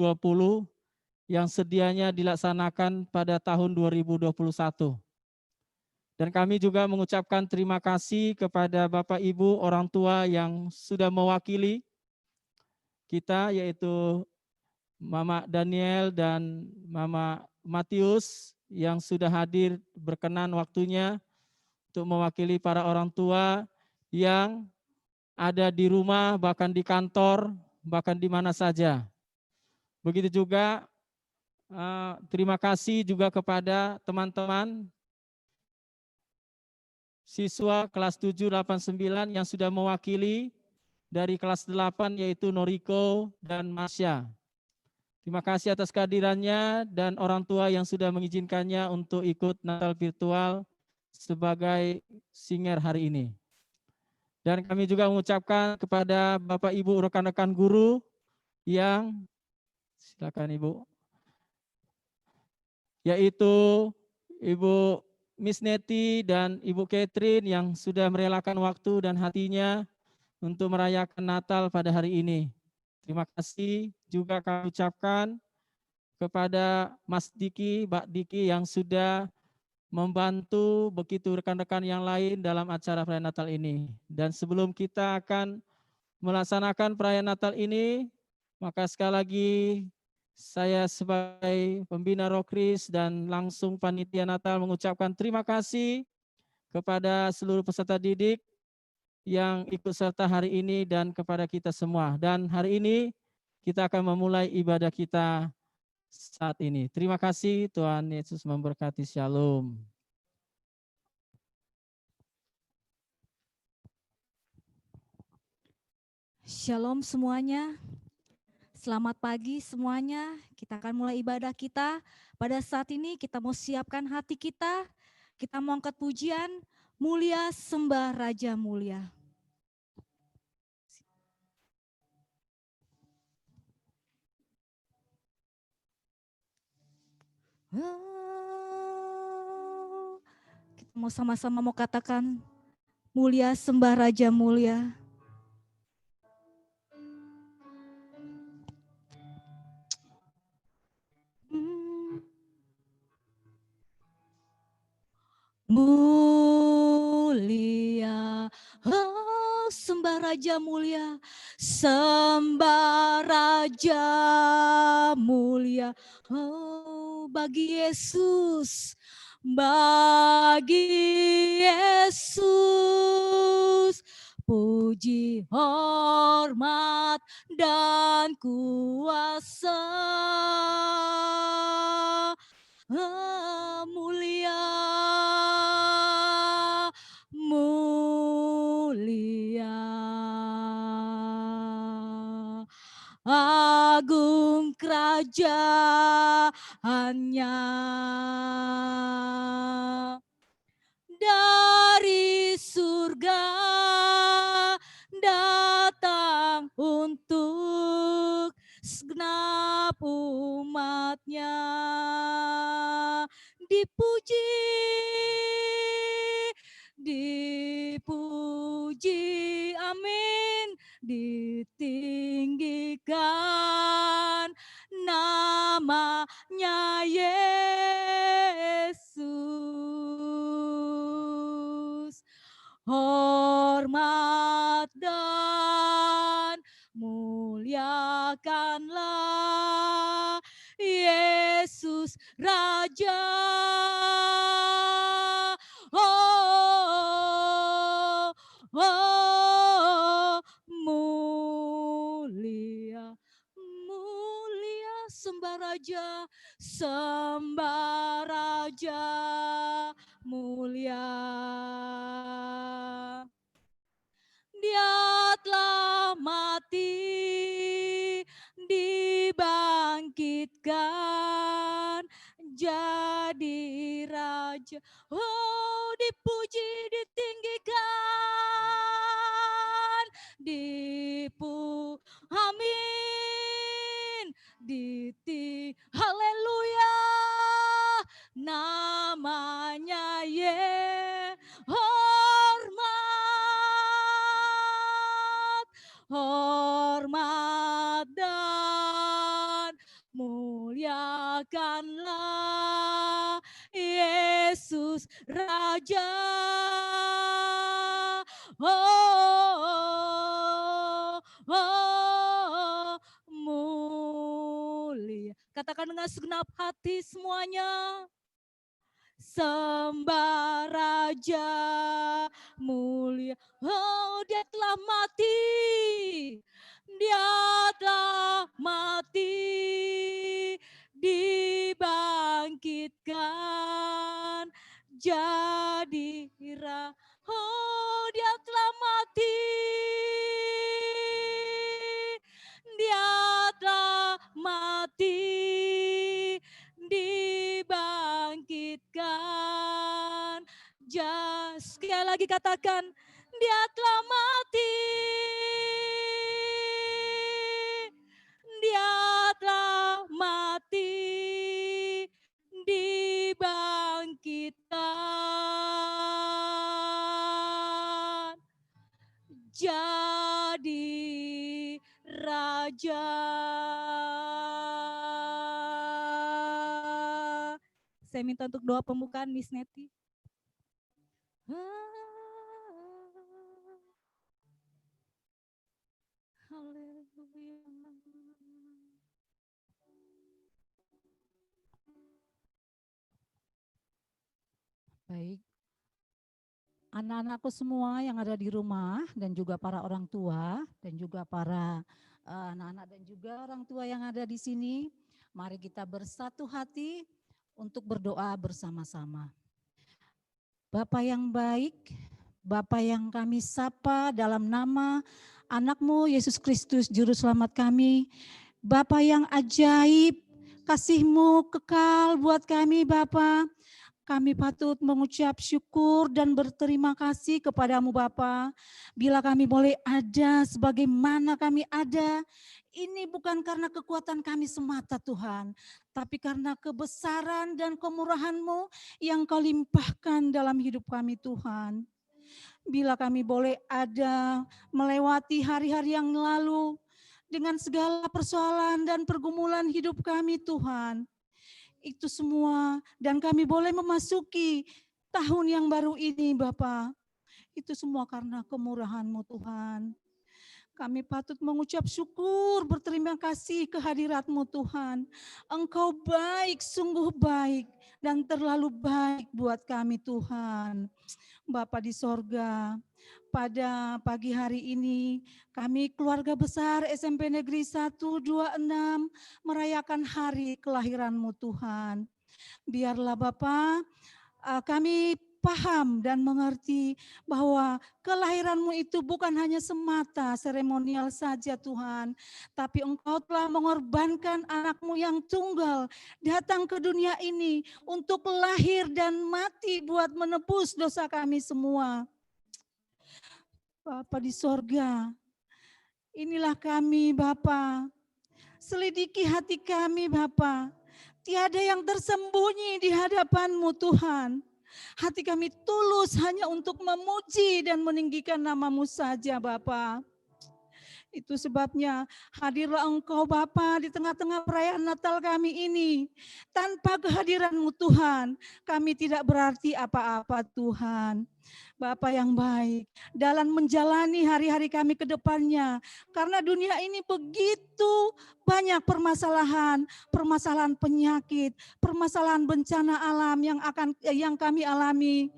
2020 yang sedianya dilaksanakan pada tahun 2021. Dan kami juga mengucapkan terima kasih kepada Bapak Ibu orang tua yang sudah mewakili kita, yaitu Mama Daniel dan Mama Matius yang sudah hadir berkenan waktunya untuk mewakili para orang tua yang ada di rumah, bahkan di kantor, bahkan di mana saja. Begitu juga terima kasih juga kepada teman-teman siswa kelas 7, 8, 9 yang sudah mewakili dari kelas 8 yaitu Noriko dan Masya. Terima kasih atas kehadirannya dan orang tua yang sudah mengizinkannya untuk ikut Natal virtual sebagai singer hari ini. Dan kami juga mengucapkan kepada Bapak Ibu rekan-rekan guru yang, silakan Ibu, yaitu Ibu Miss Neti dan Ibu Catherine yang sudah merelakan waktu dan hatinya untuk merayakan Natal pada hari ini. Terima kasih juga kami ucapkan kepada Mas Diki, Mbak Diki yang sudah membantu begitu rekan-rekan yang lain dalam acara perayaan Natal ini. Dan sebelum kita akan melaksanakan perayaan Natal ini, maka sekali lagi saya sebagai pembina Rokris dan langsung panitia Natal mengucapkan terima kasih kepada seluruh peserta didik yang ikut serta hari ini dan kepada kita semua. Dan hari ini kita akan memulai ibadah kita saat ini. Terima kasih, Tuhan Yesus memberkati. Shalom. Shalom semuanya. Selamat pagi semuanya. Kita akan mulai ibadah kita. Pada saat ini kita mau siapkan hati kita. Kita mau angkat pujian, mulia sembah Raja mulia. Kita mau sama-sama mau katakan, mulia sembah Raja mulia. Mulia, oh sembah Raja mulia, sembah Raja mulia, oh bagi Yesus, puji, hormat, dan kuasa. Mulia, mulia, agung kerajaannya, dari surga datang untuk segenap umatnya. Dipuji, dipuji, amin, ditinggikan namanya Yesus. Hormat dan muliakanlah Yesus Raja. Oh, oh, mulia, mulia sembah Raja, sembah Raja mulia. Dia telah mati, dibangkitkan jadi raja. Oh, dipuji, ditinggikan, amin, haleluya, namanya hormat dan katakanlah Yesus Raja. Oh, oh, mulia. Katakan dengan segenap hati semuanya. Sembah Raja mulia. Oh, dia telah mati. Dia telah mati. Dibangkitkan jadi raja. Oh, dia telah mati. Dia telah mati. Dibangkitkan. Sekali lagi katakan, dia telah mati. Dia telah mati. Dibangkitkan jadi raja. Saya minta untuk doa pembukaan Miss Neti. Baik, anak-anakku semua yang ada di rumah dan juga para orang tua dan juga para anak-anak dan juga orang tua yang ada di sini, mari kita bersatu hati untuk berdoa bersama-sama. Bapa yang baik, Bapa yang kami sapa dalam nama anak-Mu Yesus Kristus Juru Selamat kami, Bapa yang ajaib, kasih-Mu kekal buat kami Bapa. Kami patut mengucap syukur dan berterima kasih kepadamu Bapa. Bila kami boleh ada sebagaimana kami ada, ini bukan karena kekuatan kami semata Tuhan, tapi karena kebesaran dan kemurahan-Mu yang Kau limpahkan dalam hidup kami Tuhan. Bila kami boleh ada melewati hari-hari yang lalu dengan segala persoalan dan pergumulan hidup kami Tuhan, itu semua, dan kami boleh memasuki tahun yang baru ini Bapa. Itu semua karena kemurahan-Mu Tuhan. Kami patut mengucap syukur, berterima kasih kehadirat-Mu Tuhan. Engkau baik, sungguh baik, dan terlalu baik buat kami Tuhan. Bapa di sorga, pada pagi hari ini kami keluarga besar SMP Negeri 126 merayakan hari kelahiran-Mu Tuhan. Biarlah Bapa kami paham dan mengerti bahwa kelahiran-Mu itu bukan hanya semata seremonial saja Tuhan, tapi Engkau telah mengorbankan anak-Mu yang tunggal datang ke dunia ini untuk lahir dan mati buat menebus dosa kami semua. Bapa di sorga, inilah kami Bapa, selidiki hati kami Bapa, tiada yang tersembunyi di hadapan-Mu Tuhan. Hati kami tulus hanya untuk memuji dan meninggikan nama-Mu saja Bapa. Itu sebabnya hadirlah Engkau Bapa di tengah-tengah perayaan Natal kami ini. Tanpa kehadiran-Mu Tuhan, kami tidak berarti apa-apa Tuhan. Bapa yang baik, dalam menjalani hari-hari kami ke depannya, karena dunia ini begitu banyak permasalahan penyakit, permasalahan bencana alam yang kami alami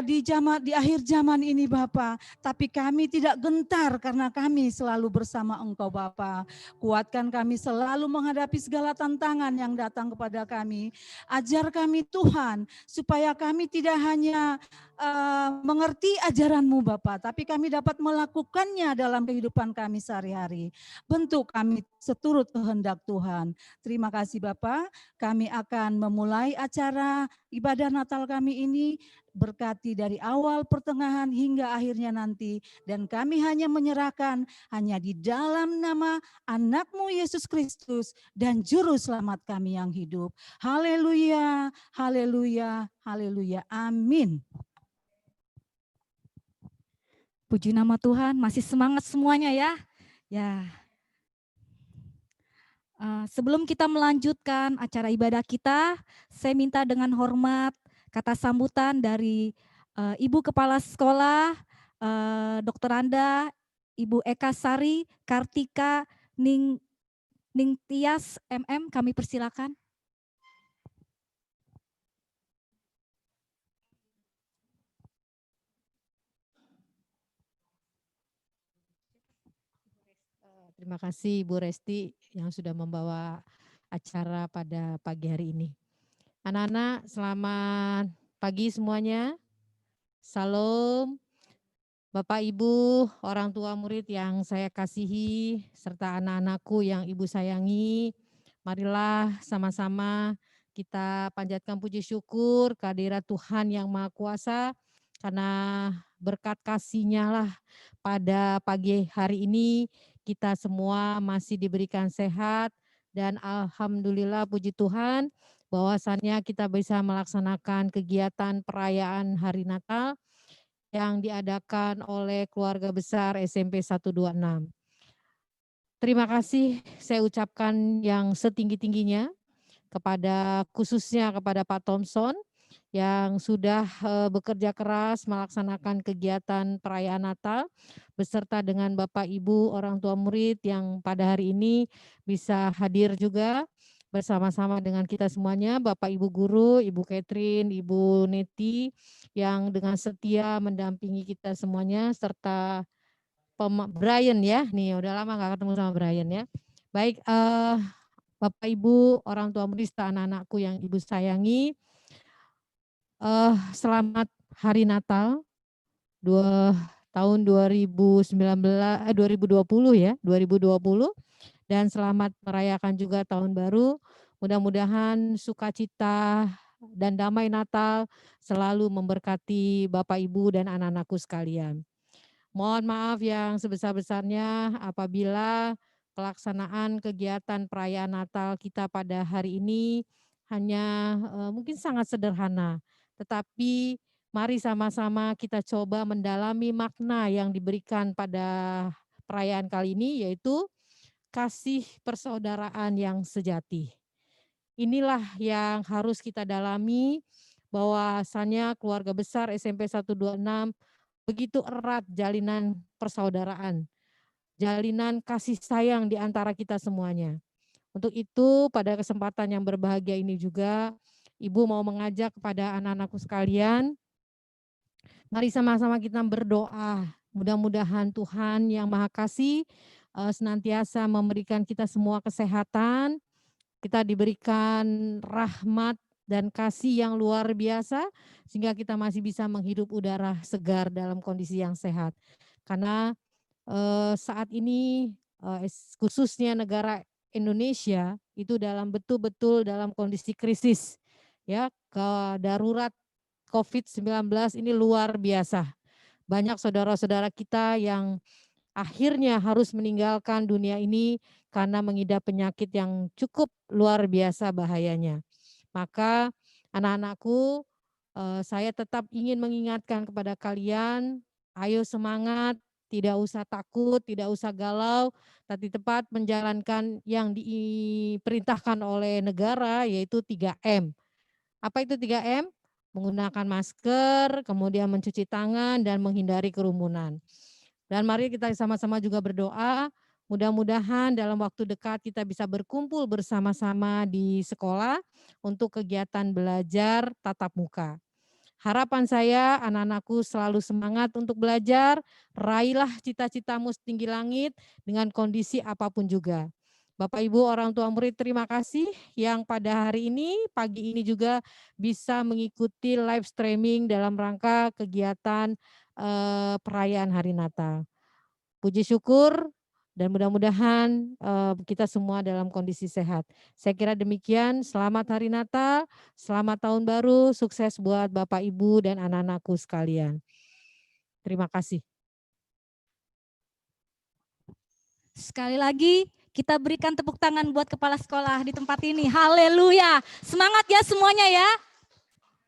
di akhir zaman ini Bapa, tapi kami tidak gentar karena kami selalu bersama Engkau Bapa. Kuatkan kami selalu menghadapi segala tantangan yang datang kepada kami. Ajar kami Tuhan supaya kami tidak hanya mengerti ajaran-Mu Bapa, tapi kami dapat melakukannya dalam kehidupan kami sehari-hari. Bentuk kami seturut kehendak Tuhan. Terima kasih Bapa, kami akan memulai acara ibadah Natal kami ini. Berkati dari awal, pertengahan, hingga akhirnya nanti. Dan kami hanya menyerahkan hanya di dalam nama anak-Mu Yesus Kristus dan Juru Selamat kami yang hidup. Haleluya, haleluya, haleluya. Amin. Puji nama Tuhan, masih semangat semuanya ya. Ya. Sebelum kita melanjutkan acara ibadah kita, saya minta dengan hormat kata sambutan dari Ibu Kepala Sekolah, Dr. Anda, Ibu Eka Sari, Kartika Ningtyas MM, kami persilakan. Terima kasih Ibu Resti yang sudah membawa acara pada pagi hari ini. Anak-anak, selamat pagi semuanya. Salam. Bapak, Ibu, orang tua murid yang saya kasihi, serta anak-anakku yang Ibu sayangi, marilah sama-sama kita panjatkan puji syukur kehadirat Tuhan yang Maha Kuasa, karena berkat kasih-Nya lah pada pagi hari ini kita semua masih diberikan sehat, dan alhamdulillah puji Tuhan bahwasannya kita bisa melaksanakan kegiatan perayaan Hari Natal yang diadakan oleh keluarga besar SMP 126. Terima kasih saya ucapkan yang setinggi-tingginya khususnya kepada Pak Thompson yang sudah bekerja keras melaksanakan kegiatan perayaan Natal beserta dengan Bapak Ibu orang tua murid yang pada hari ini bisa hadir juga bersama-sama dengan kita semuanya, Bapak Ibu guru, Ibu Catherine, Ibu Neti yang dengan setia mendampingi kita semuanya, serta Brian ya, nih udah lama nggak ketemu sama Brian ya. Baik, Bapak Ibu orang tua murid serta anak-anakku yang Ibu sayangi, selamat Hari Natal tahun 2020 ya, 2020, dan selamat merayakan juga tahun baru. Mudah-mudahan sukacita dan damai Natal selalu memberkati Bapak Ibu dan anak-anakku sekalian. Mohon maaf yang sebesar-besarnya apabila pelaksanaan kegiatan perayaan Natal kita pada hari ini hanya mungkin sangat sederhana, tetapi mari sama-sama kita coba mendalami makna yang diberikan pada perayaan kali ini, yaitu kasih persaudaraan yang sejati. Inilah yang harus kita dalami, bahwasannya keluarga besar SMP 126 begitu erat jalinan persaudaraan, jalinan kasih sayang di antara kita semuanya. Untuk itu pada kesempatan yang berbahagia ini juga, Ibu mau mengajak kepada anak-anakku sekalian, mari sama-sama kita berdoa. Mudah-mudahan Tuhan yang Maha Kasih senantiasa memberikan kita semua kesehatan, kita diberikan rahmat dan kasih yang luar biasa, sehingga kita masih bisa menghirup udara segar dalam kondisi yang sehat. Karena saat ini khususnya negara Indonesia itu betul-betul dalam kondisi krisis, ya, darurat COVID-19 ini luar biasa. Banyak saudara-saudara kita yang akhirnya harus meninggalkan dunia ini karena mengidap penyakit yang cukup luar biasa bahayanya. Maka anak-anakku, saya tetap ingin mengingatkan kepada kalian, ayo semangat, tidak usah takut, tidak usah galau, tapi tepat menjalankan yang diperintahkan oleh negara, yaitu 3M. Apa itu 3M? Menggunakan masker, kemudian mencuci tangan, dan menghindari kerumunan. Dan mari kita sama-sama juga berdoa, mudah-mudahan dalam waktu dekat kita bisa berkumpul bersama-sama di sekolah untuk kegiatan belajar tatap muka. Harapan saya anak-anakku selalu semangat untuk belajar, raihlah cita-citamu setinggi langit dengan kondisi apapun juga. Bapak Ibu orang tua murid, terima kasih yang pada hari ini, pagi ini juga bisa mengikuti live streaming dalam rangka kegiatan perayaan Hari Natal. Puji syukur dan mudah-mudahan kita semua dalam kondisi sehat. Saya kira demikian, selamat Hari Natal, selamat Tahun Baru, sukses buat Bapak Ibu dan anak-anakku sekalian. Terima kasih. Sekali lagi kita berikan tepuk tangan buat kepala sekolah di tempat ini. Haleluya. Semangat ya semuanya ya.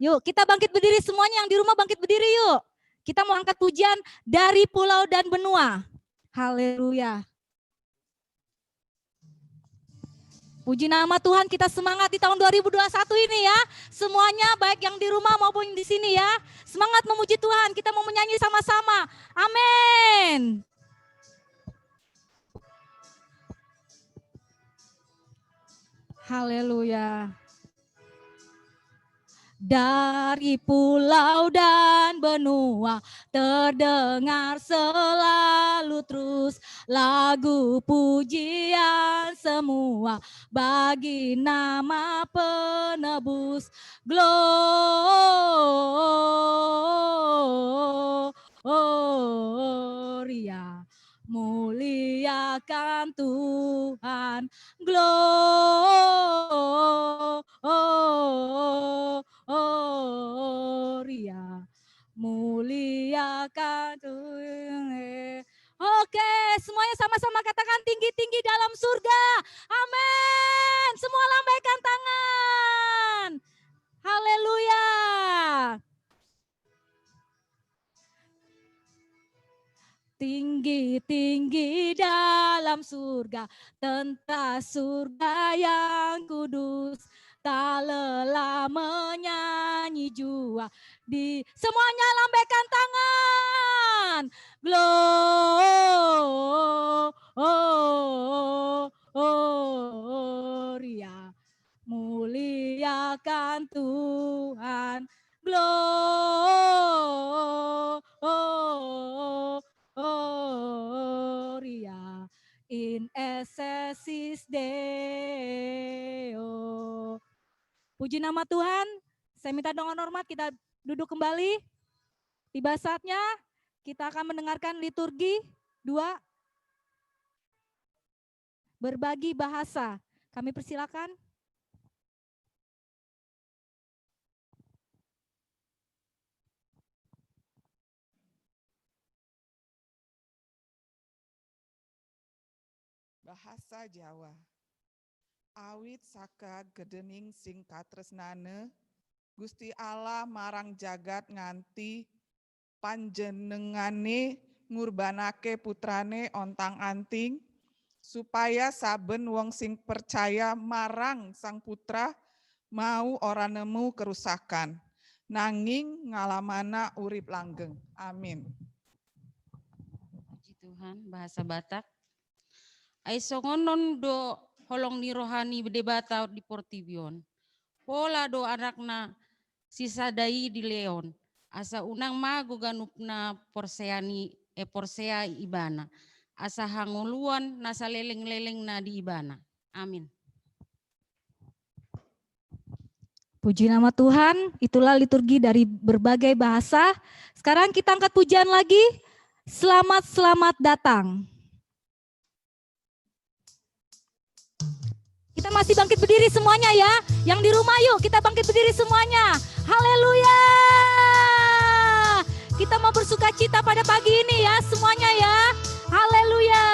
Yuk kita bangkit berdiri semuanya, yang di rumah bangkit berdiri yuk. Kita mau angkat pujian dari pulau dan benua. Haleluya. Puji nama Tuhan, kita semangat di tahun 2021 ini ya. Semuanya baik yang di rumah maupun di sini ya. Semangat memuji Tuhan, kita mau menyanyi sama-sama. Amin. Haleluya. Dari pulau dan benua terdengar selalu terus lagu pujian semua bagi nama penebus. Gloria, muliakan Tuhan. Gloria, muliakan Tuhan. Oke, semuanya sama-sama katakan tinggi-tinggi dalam surga. Amin. Semua lambaikan tangan. Haleluya. Tinggi-tinggi dalam surga, tentara surga yang kudus, tak lelah menyanyi jua. Semuanya lambaikan tangan. Gloria, muliakan Tuhan. Gloria in excelsis Deo. Puji nama Tuhan. Saya minta dengan hormat kita duduk kembali. Tiba saatnya kita akan mendengarkan liturgi 2. Berbagi bahasa. Kami persilakan. Bahasa Jawa. Awit saka gedening sing katresnane, Gusti Allah marang jagat nganti, panjenengane ngurbanake putrane ontang-anting, supaya saben wong sing percaya marang Sang Putra mau ora nemu kerusakan, nanging ngalamana urip langgeng. Amin. Puji Tuhan, bahasa Batak. Aisongonon do holong ni rohani debata di Portivion. Pola do anakna sisadai di Leon. Asa unang mago ganupna porsea ibana. Asa hanguluan nasa leleng-leleng na di ibana. Amin. Puji nama Tuhan, itulah liturgi dari berbagai bahasa. Sekarang kita angkat pujian lagi. Selamat, selamat datang. Kita masih bangkit berdiri semuanya ya. Yang di rumah yuk kita bangkit berdiri semuanya. Haleluya. Kita mau bersuka cita pada pagi ini ya semuanya ya. Haleluya.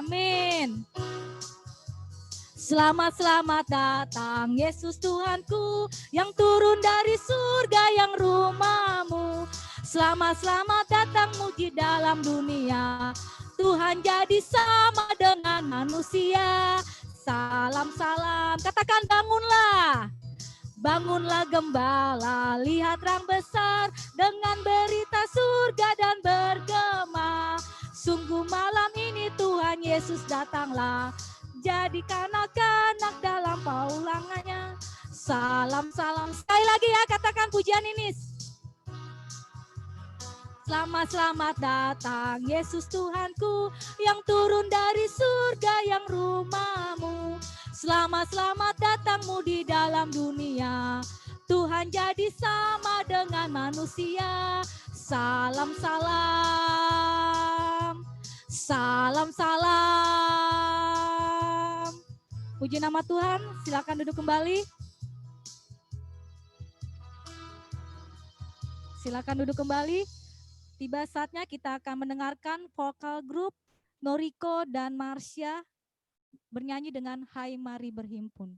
Amin. Selamat, selamat datang Yesus Tuhanku yang turun dari surga yang rumahmu. Selamat, selamat datang muji dalam dunia. Tuhan jadi sama dengan manusia. Salam, salam. Katakan bangunlah. Bangunlah gembala, lihat terang besar dengan berita surga dan bergema. Sungguh malam ini Tuhan Yesus datanglah. Jadi kanak-kanak dalam paulangannya. Salam, salam. Sekali lagi ya katakan pujian ini. Selamat, selamat datang Yesus Tuhanku yang turun dari surga yang rumahmu. Selamat, selamat datangmu di dalam dunia. Tuhan jadi sama dengan manusia. Salam, salam. Salam, salam. Puji nama Tuhan, silakan duduk kembali. Silakan duduk kembali. Tiba saatnya kita akan mendengarkan vokal grup Noriko dan Marsha bernyanyi dengan Hai Mari Berhimpun.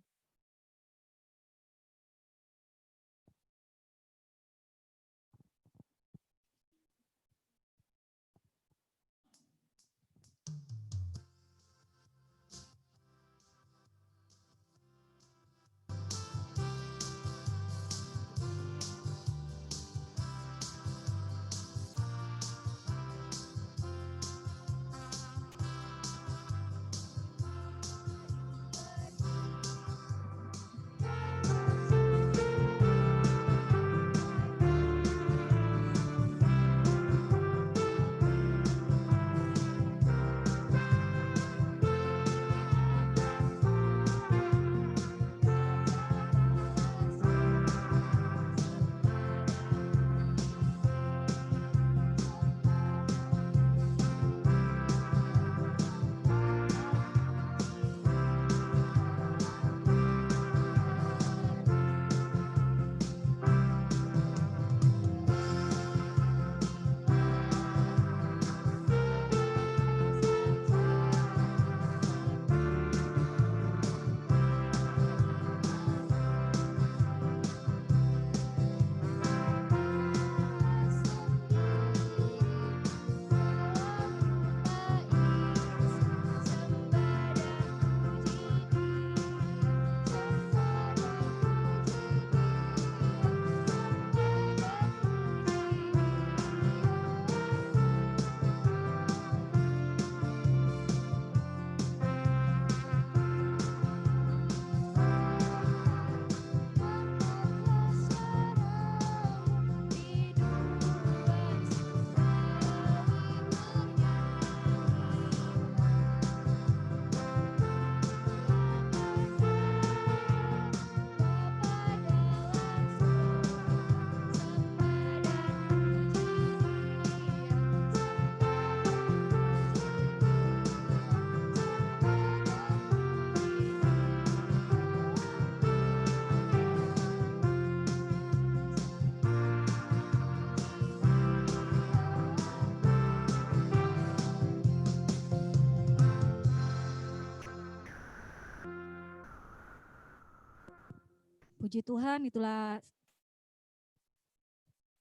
Puji Tuhan, itulah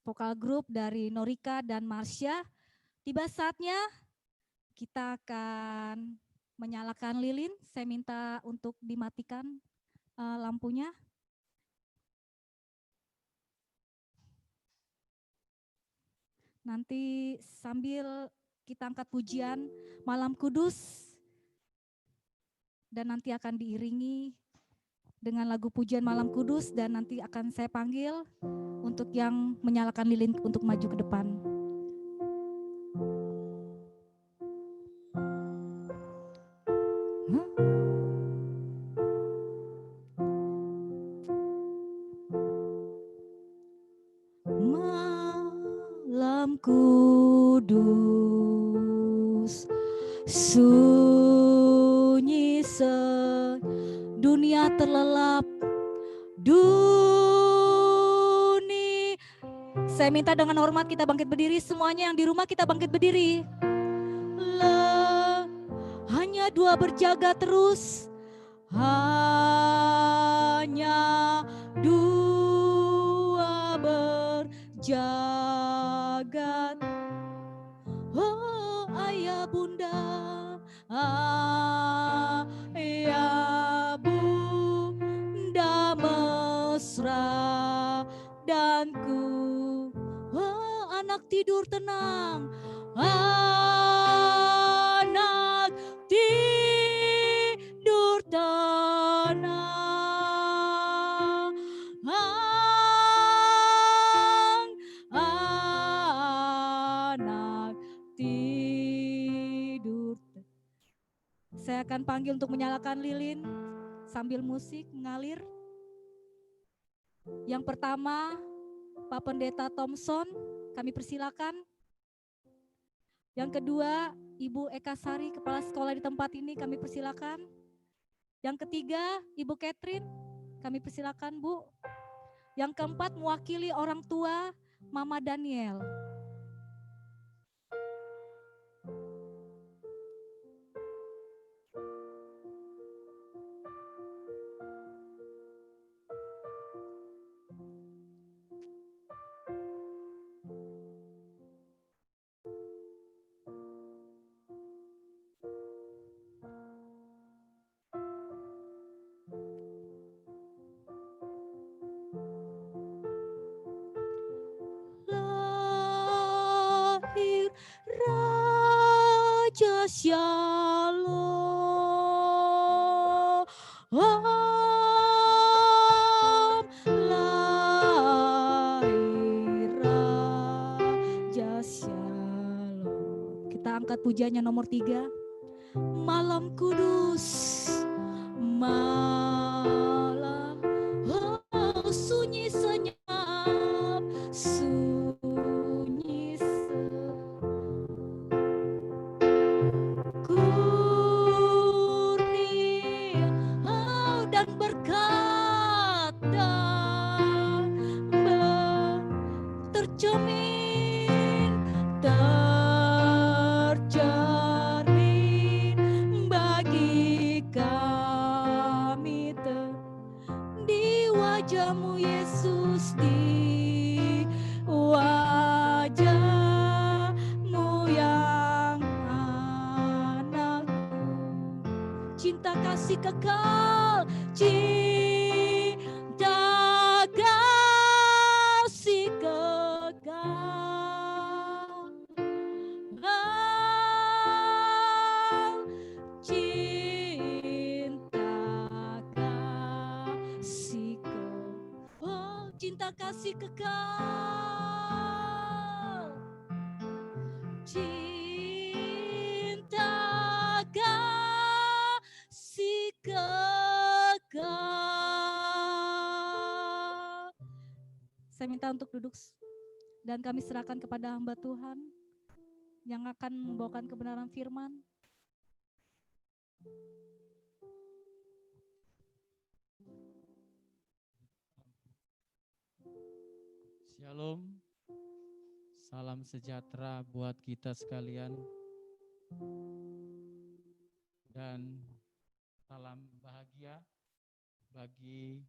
vokal grup dari Norika dan Marsha. Tiba saatnya kita akan menyalakan lilin. Saya minta untuk dimatikan lampunya. Nanti sambil kita angkat pujian Malam Kudus, dan nanti akan diiringi dengan lagu pujian Malam Kudus, dan nanti akan saya panggil untuk yang menyalakan lilin untuk maju ke depan. Malam kudus, sunyi dunia terlelap, dunia. Saya minta dengan hormat kita bangkit berdiri, semuanya yang di rumah kita bangkit berdiri. Hanya dua berjaga terus, hanya dua berjaga. Oh ayah bunda, ayah bunda mesra dan ku. Oh anak tidur tenang, anak tidur tenang, anak tidur. Saya akan panggil untuk menyalakan lilin sambil musik mengalir. Yang pertama, Pak Pendeta Thompson, kami persilakan. Yang kedua, Ibu Eka Sari, Kepala Sekolah di tempat ini, kami persilakan. Yang ketiga, Ibu Catherine, kami persilakan Bu. Yang keempat, mewakili orang tua, Mama Daniel. Raja Shalom, lahir Raja Shalom. Kita angkat pujiannya nomor 3. Malam kudus, malam sunyi senyap, sunyi kurnia dan berkat dan tercermin bagi kami di wajah-Mu Yesus, di wajah-Mu yang anakku. Cinta kasih kekal, cinta kasih kekal, cinta kasih kekal, cinta kasih kekal, cinta kasih kekal. Saya minta untuk duduk dan kami serahkan kepada hamba Tuhan yang akan membawakan kebenaran firman. Shalom, salam sejahtera buat kita sekalian, dan salam bahagia bagi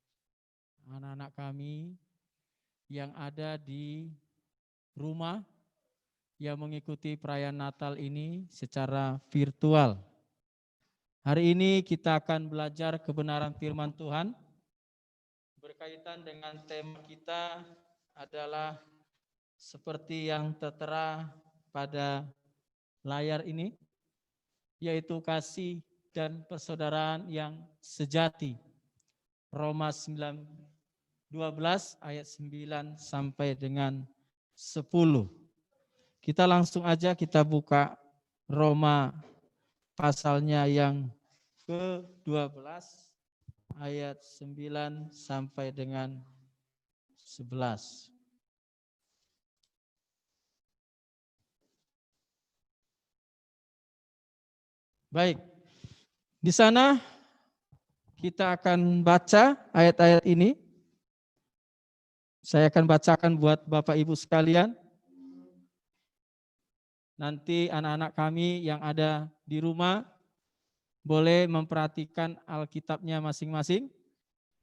anak-anak kami yang ada di rumah yang mengikuti perayaan Natal ini secara virtual. Hari ini kita akan belajar kebenaran firman Tuhan berkaitan dengan tema kita adalah seperti yang tertera pada layar ini, yaitu kasih dan persaudaraan yang sejati. Roma 9:12 ayat 9 sampai dengan 10. Kita langsung aja kita buka Roma pasalnya yang ke-12 ayat 9 sampai dengan 11. Baik, di sana kita akan baca ayat-ayat ini. Saya akan bacakan buat Bapak Ibu sekalian. Nanti anak-anak kami yang ada di rumah boleh memperhatikan Alkitabnya masing-masing.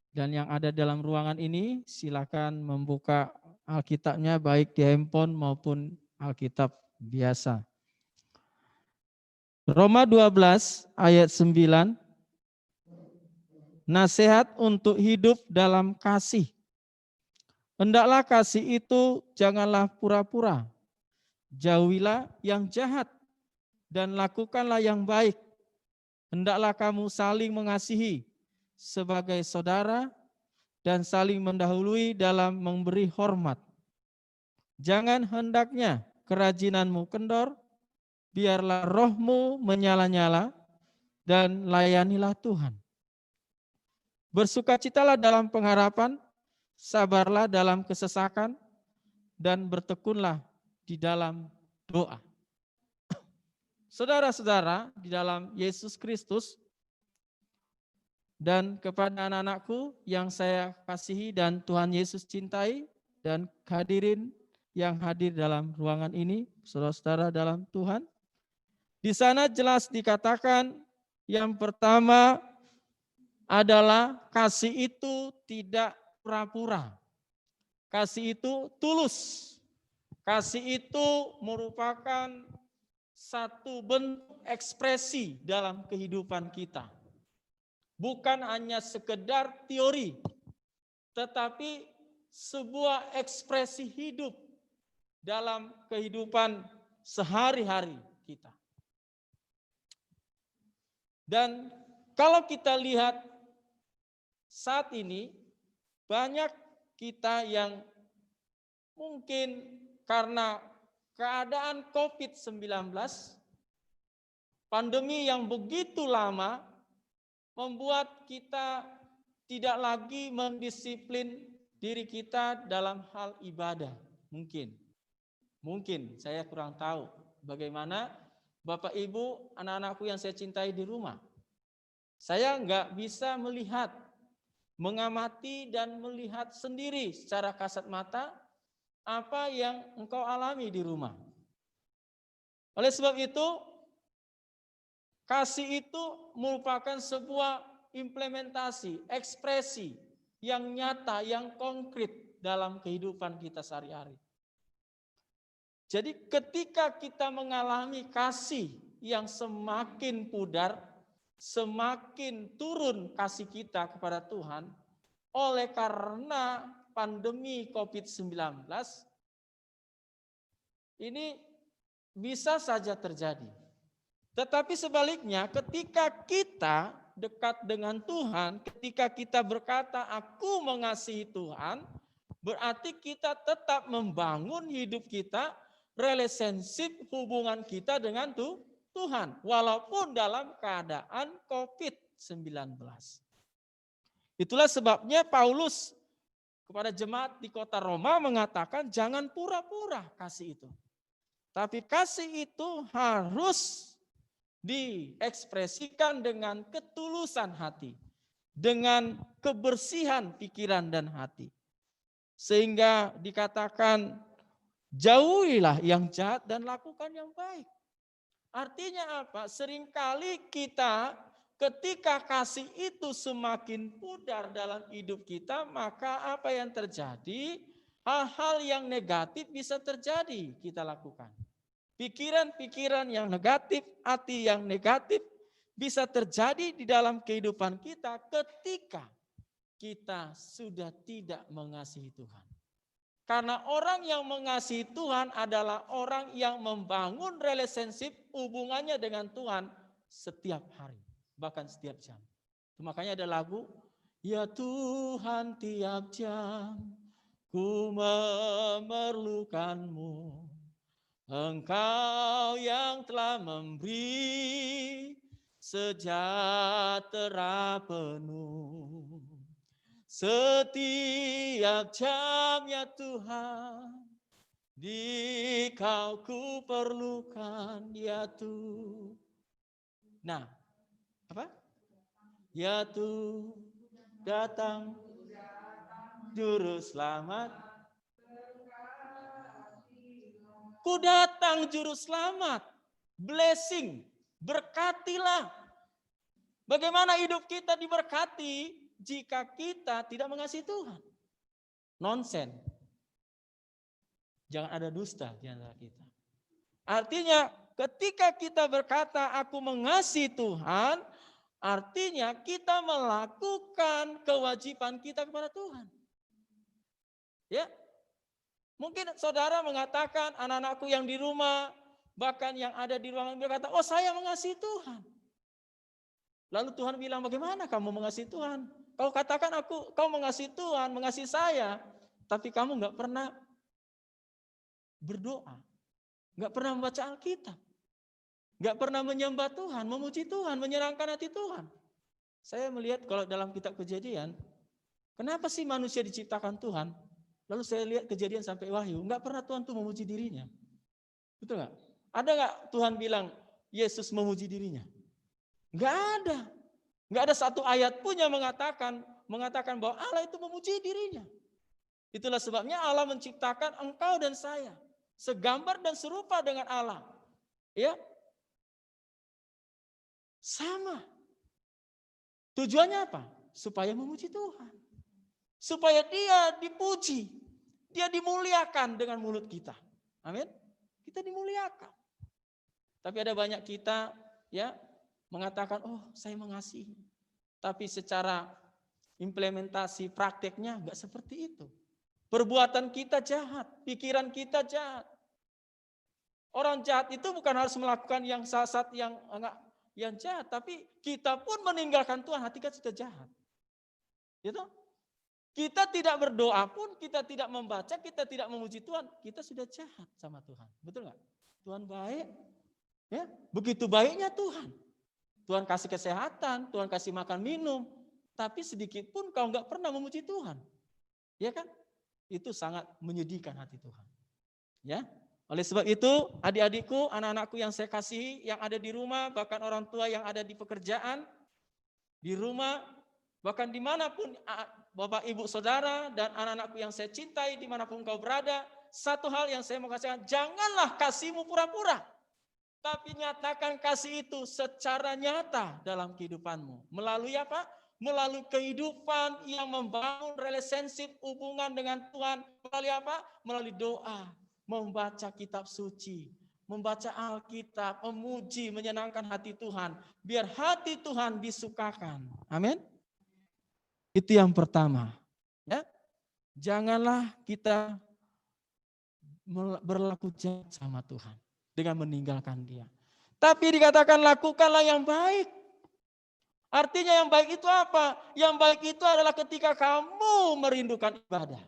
Dan yang ada dalam ruangan ini silakan membuka Alkitabnya baik di handphone maupun Alkitab biasa. Roma 12 ayat 9. Nasihat untuk hidup dalam kasih. Hendaklah kasih itu janganlah pura-pura. Jauhilah yang jahat dan lakukanlah yang baik. Hendaklah kamu saling mengasihi sebagai saudara dan saling mendahului dalam memberi hormat. Jangan hendaknya kerajinanmu kendor, biarlah rohmu menyala-nyala dan layanilah Tuhan. Bersukacitalah dalam pengharapan, sabarlah dalam kesesakan, dan bertekunlah di dalam doa. Saudara-saudara di dalam Yesus Kristus dan kepada anak-anakku yang saya kasihi dan Tuhan Yesus cintai dan hadirin yang hadir dalam ruangan ini, saudara-saudara dalam Tuhan. Di sana jelas dikatakan yang pertama adalah kasih itu tidak pura-pura. Kasih itu tulus. Kasih itu merupakan satu bentuk ekspresi dalam kehidupan kita. Bukan hanya sekedar teori, tetapi sebuah ekspresi hidup dalam kehidupan sehari-hari kita. Dan kalau kita lihat saat ini, banyak kita yang mungkin karena keadaan COVID-19, pandemi yang begitu lama, membuat kita tidak lagi mendisiplin diri kita dalam hal ibadah. Mungkin saya kurang tahu bagaimana Bapak Ibu, anak-anakku yang saya cintai di rumah. Saya nggak bisa melihat, mengamati dan melihat sendiri secara kasat mata apa yang engkau alami di rumah. Oleh sebab itu, kasih itu merupakan sebuah implementasi, ekspresi yang nyata, yang konkret dalam kehidupan kita sehari-hari. Jadi ketika kita mengalami kasih yang semakin pudar, semakin turun kasih kita kepada Tuhan, oleh karena pandemi COVID-19, ini bisa saja terjadi. Tetapi sebaliknya ketika kita dekat dengan Tuhan, ketika kita berkata, aku mengasihi Tuhan, berarti kita tetap membangun hidup kita, relationship hubungan kita dengan Tuhan, walaupun dalam keadaan COVID-19. Itulah sebabnya Paulus kepada jemaat di kota Roma mengatakan jangan pura-pura kasih itu. Tapi kasih itu harus diekspresikan dengan ketulusan hati, dengan kebersihan pikiran dan hati. Sehingga dikatakan jauhilah yang jahat dan lakukan yang baik. Artinya apa? Seringkali kita ketika kasih itu semakin pudar dalam hidup kita, maka apa yang terjadi? Hal-hal yang negatif bisa terjadi kita lakukan. Pikiran-pikiran yang negatif, hati yang negatif bisa terjadi di dalam kehidupan kita ketika kita sudah tidak mengasihi Tuhan. Karena orang yang mengasihi Tuhan adalah orang yang membangun relationship hubungannya dengan Tuhan setiap hari, bahkan setiap jam. Makanya ada lagu, ya Tuhan tiap jam ku memerlukanmu, Engkau yang telah memberi sejahtera penuh. Setiap jam ya Tuhan, di Kau ku perlukan ya Tuhan. Nah, apa? Ya Tuhan, datang Juru Selamat. Ku datang Juru Selamat, blessing, berkatilah. Bagaimana hidup kita diberkati jika kita tidak mengasihi Tuhan? Nonsen. Jangan ada dusta di antara kita. Artinya ketika kita berkata aku mengasihi Tuhan, artinya kita melakukan kewajiban kita kepada Tuhan. Ya. Mungkin saudara mengatakan anak-anakku yang di rumah, bahkan yang ada di ruangan berkata, oh saya mengasihi Tuhan. Lalu Tuhan bilang, bagaimana kamu mengasihi Tuhan? Kau katakan kau mengasihi Tuhan, mengasihi saya, tapi kamu nggak pernah berdoa, nggak pernah membaca Alkitab, nggak pernah menyembah Tuhan, memuji Tuhan, menyenangkan hati Tuhan. Saya melihat kalau dalam kitab Kejadian, kenapa sih manusia diciptakan Tuhan? Lalu saya lihat Kejadian sampai Wahyu, nggak pernah Tuhan tuh memuji dirinya, betul nggak? Ada nggak Tuhan bilang Yesus memuji dirinya? Nggak ada. Nggak ada satu ayat pun yang mengatakan bahwa Allah itu memuji dirinya. Itulah sebabnya Allah menciptakan engkau dan saya segambar dan serupa dengan Allah. Ya. Sama. Tujuannya apa? Supaya memuji Tuhan. Supaya dia dipuji. Dia dimuliakan dengan mulut kita. Amin. Kita dimuliakan. Tapi ada banyak kita ya mengatakan, oh saya mengasihi. Tapi secara implementasi prakteknya enggak seperti itu. Perbuatan kita jahat, pikiran kita jahat. Orang jahat itu bukan harus melakukan yang sesat, yang jahat. Tapi kita pun meninggalkan Tuhan, hati kita sudah jahat. Gitu? Kita tidak berdoa pun, kita tidak membaca, kita tidak memuji Tuhan. Kita sudah jahat sama Tuhan. Betul nggak? Tuhan baik. Ya, begitu baiknya Tuhan. Tuhan kasih kesehatan, Tuhan kasih makan minum, tapi sedikit pun kau nggak pernah memuji Tuhan, ya kan? Itu sangat menyedihkan hati Tuhan. Ya, oleh sebab itu adik-adikku, anak-anakku yang saya kasihi, yang ada di rumah, bahkan orang tua yang ada di pekerjaan, di rumah, bahkan dimanapun bapak ibu saudara dan anak-anakku yang saya cintai, dimanapun kau berada, satu hal yang saya mau katakan, janganlah kasihmu pura-pura. Tapi nyatakan kasih itu secara nyata dalam kehidupanmu. Melalui apa? Melalui kehidupan yang membangun relationship hubungan dengan Tuhan. Melalui apa? Melalui doa, membaca kitab suci, membaca Alkitab, memuji, menyenangkan hati Tuhan. Biar hati Tuhan disukakan. Amin. Itu yang pertama. Ya, janganlah kita berlaku jahat sama Tuhan dengan meninggalkan dia. Tapi dikatakan lakukanlah yang baik. Artinya yang baik itu apa? Yang baik itu adalah ketika kamu merindukan ibadah.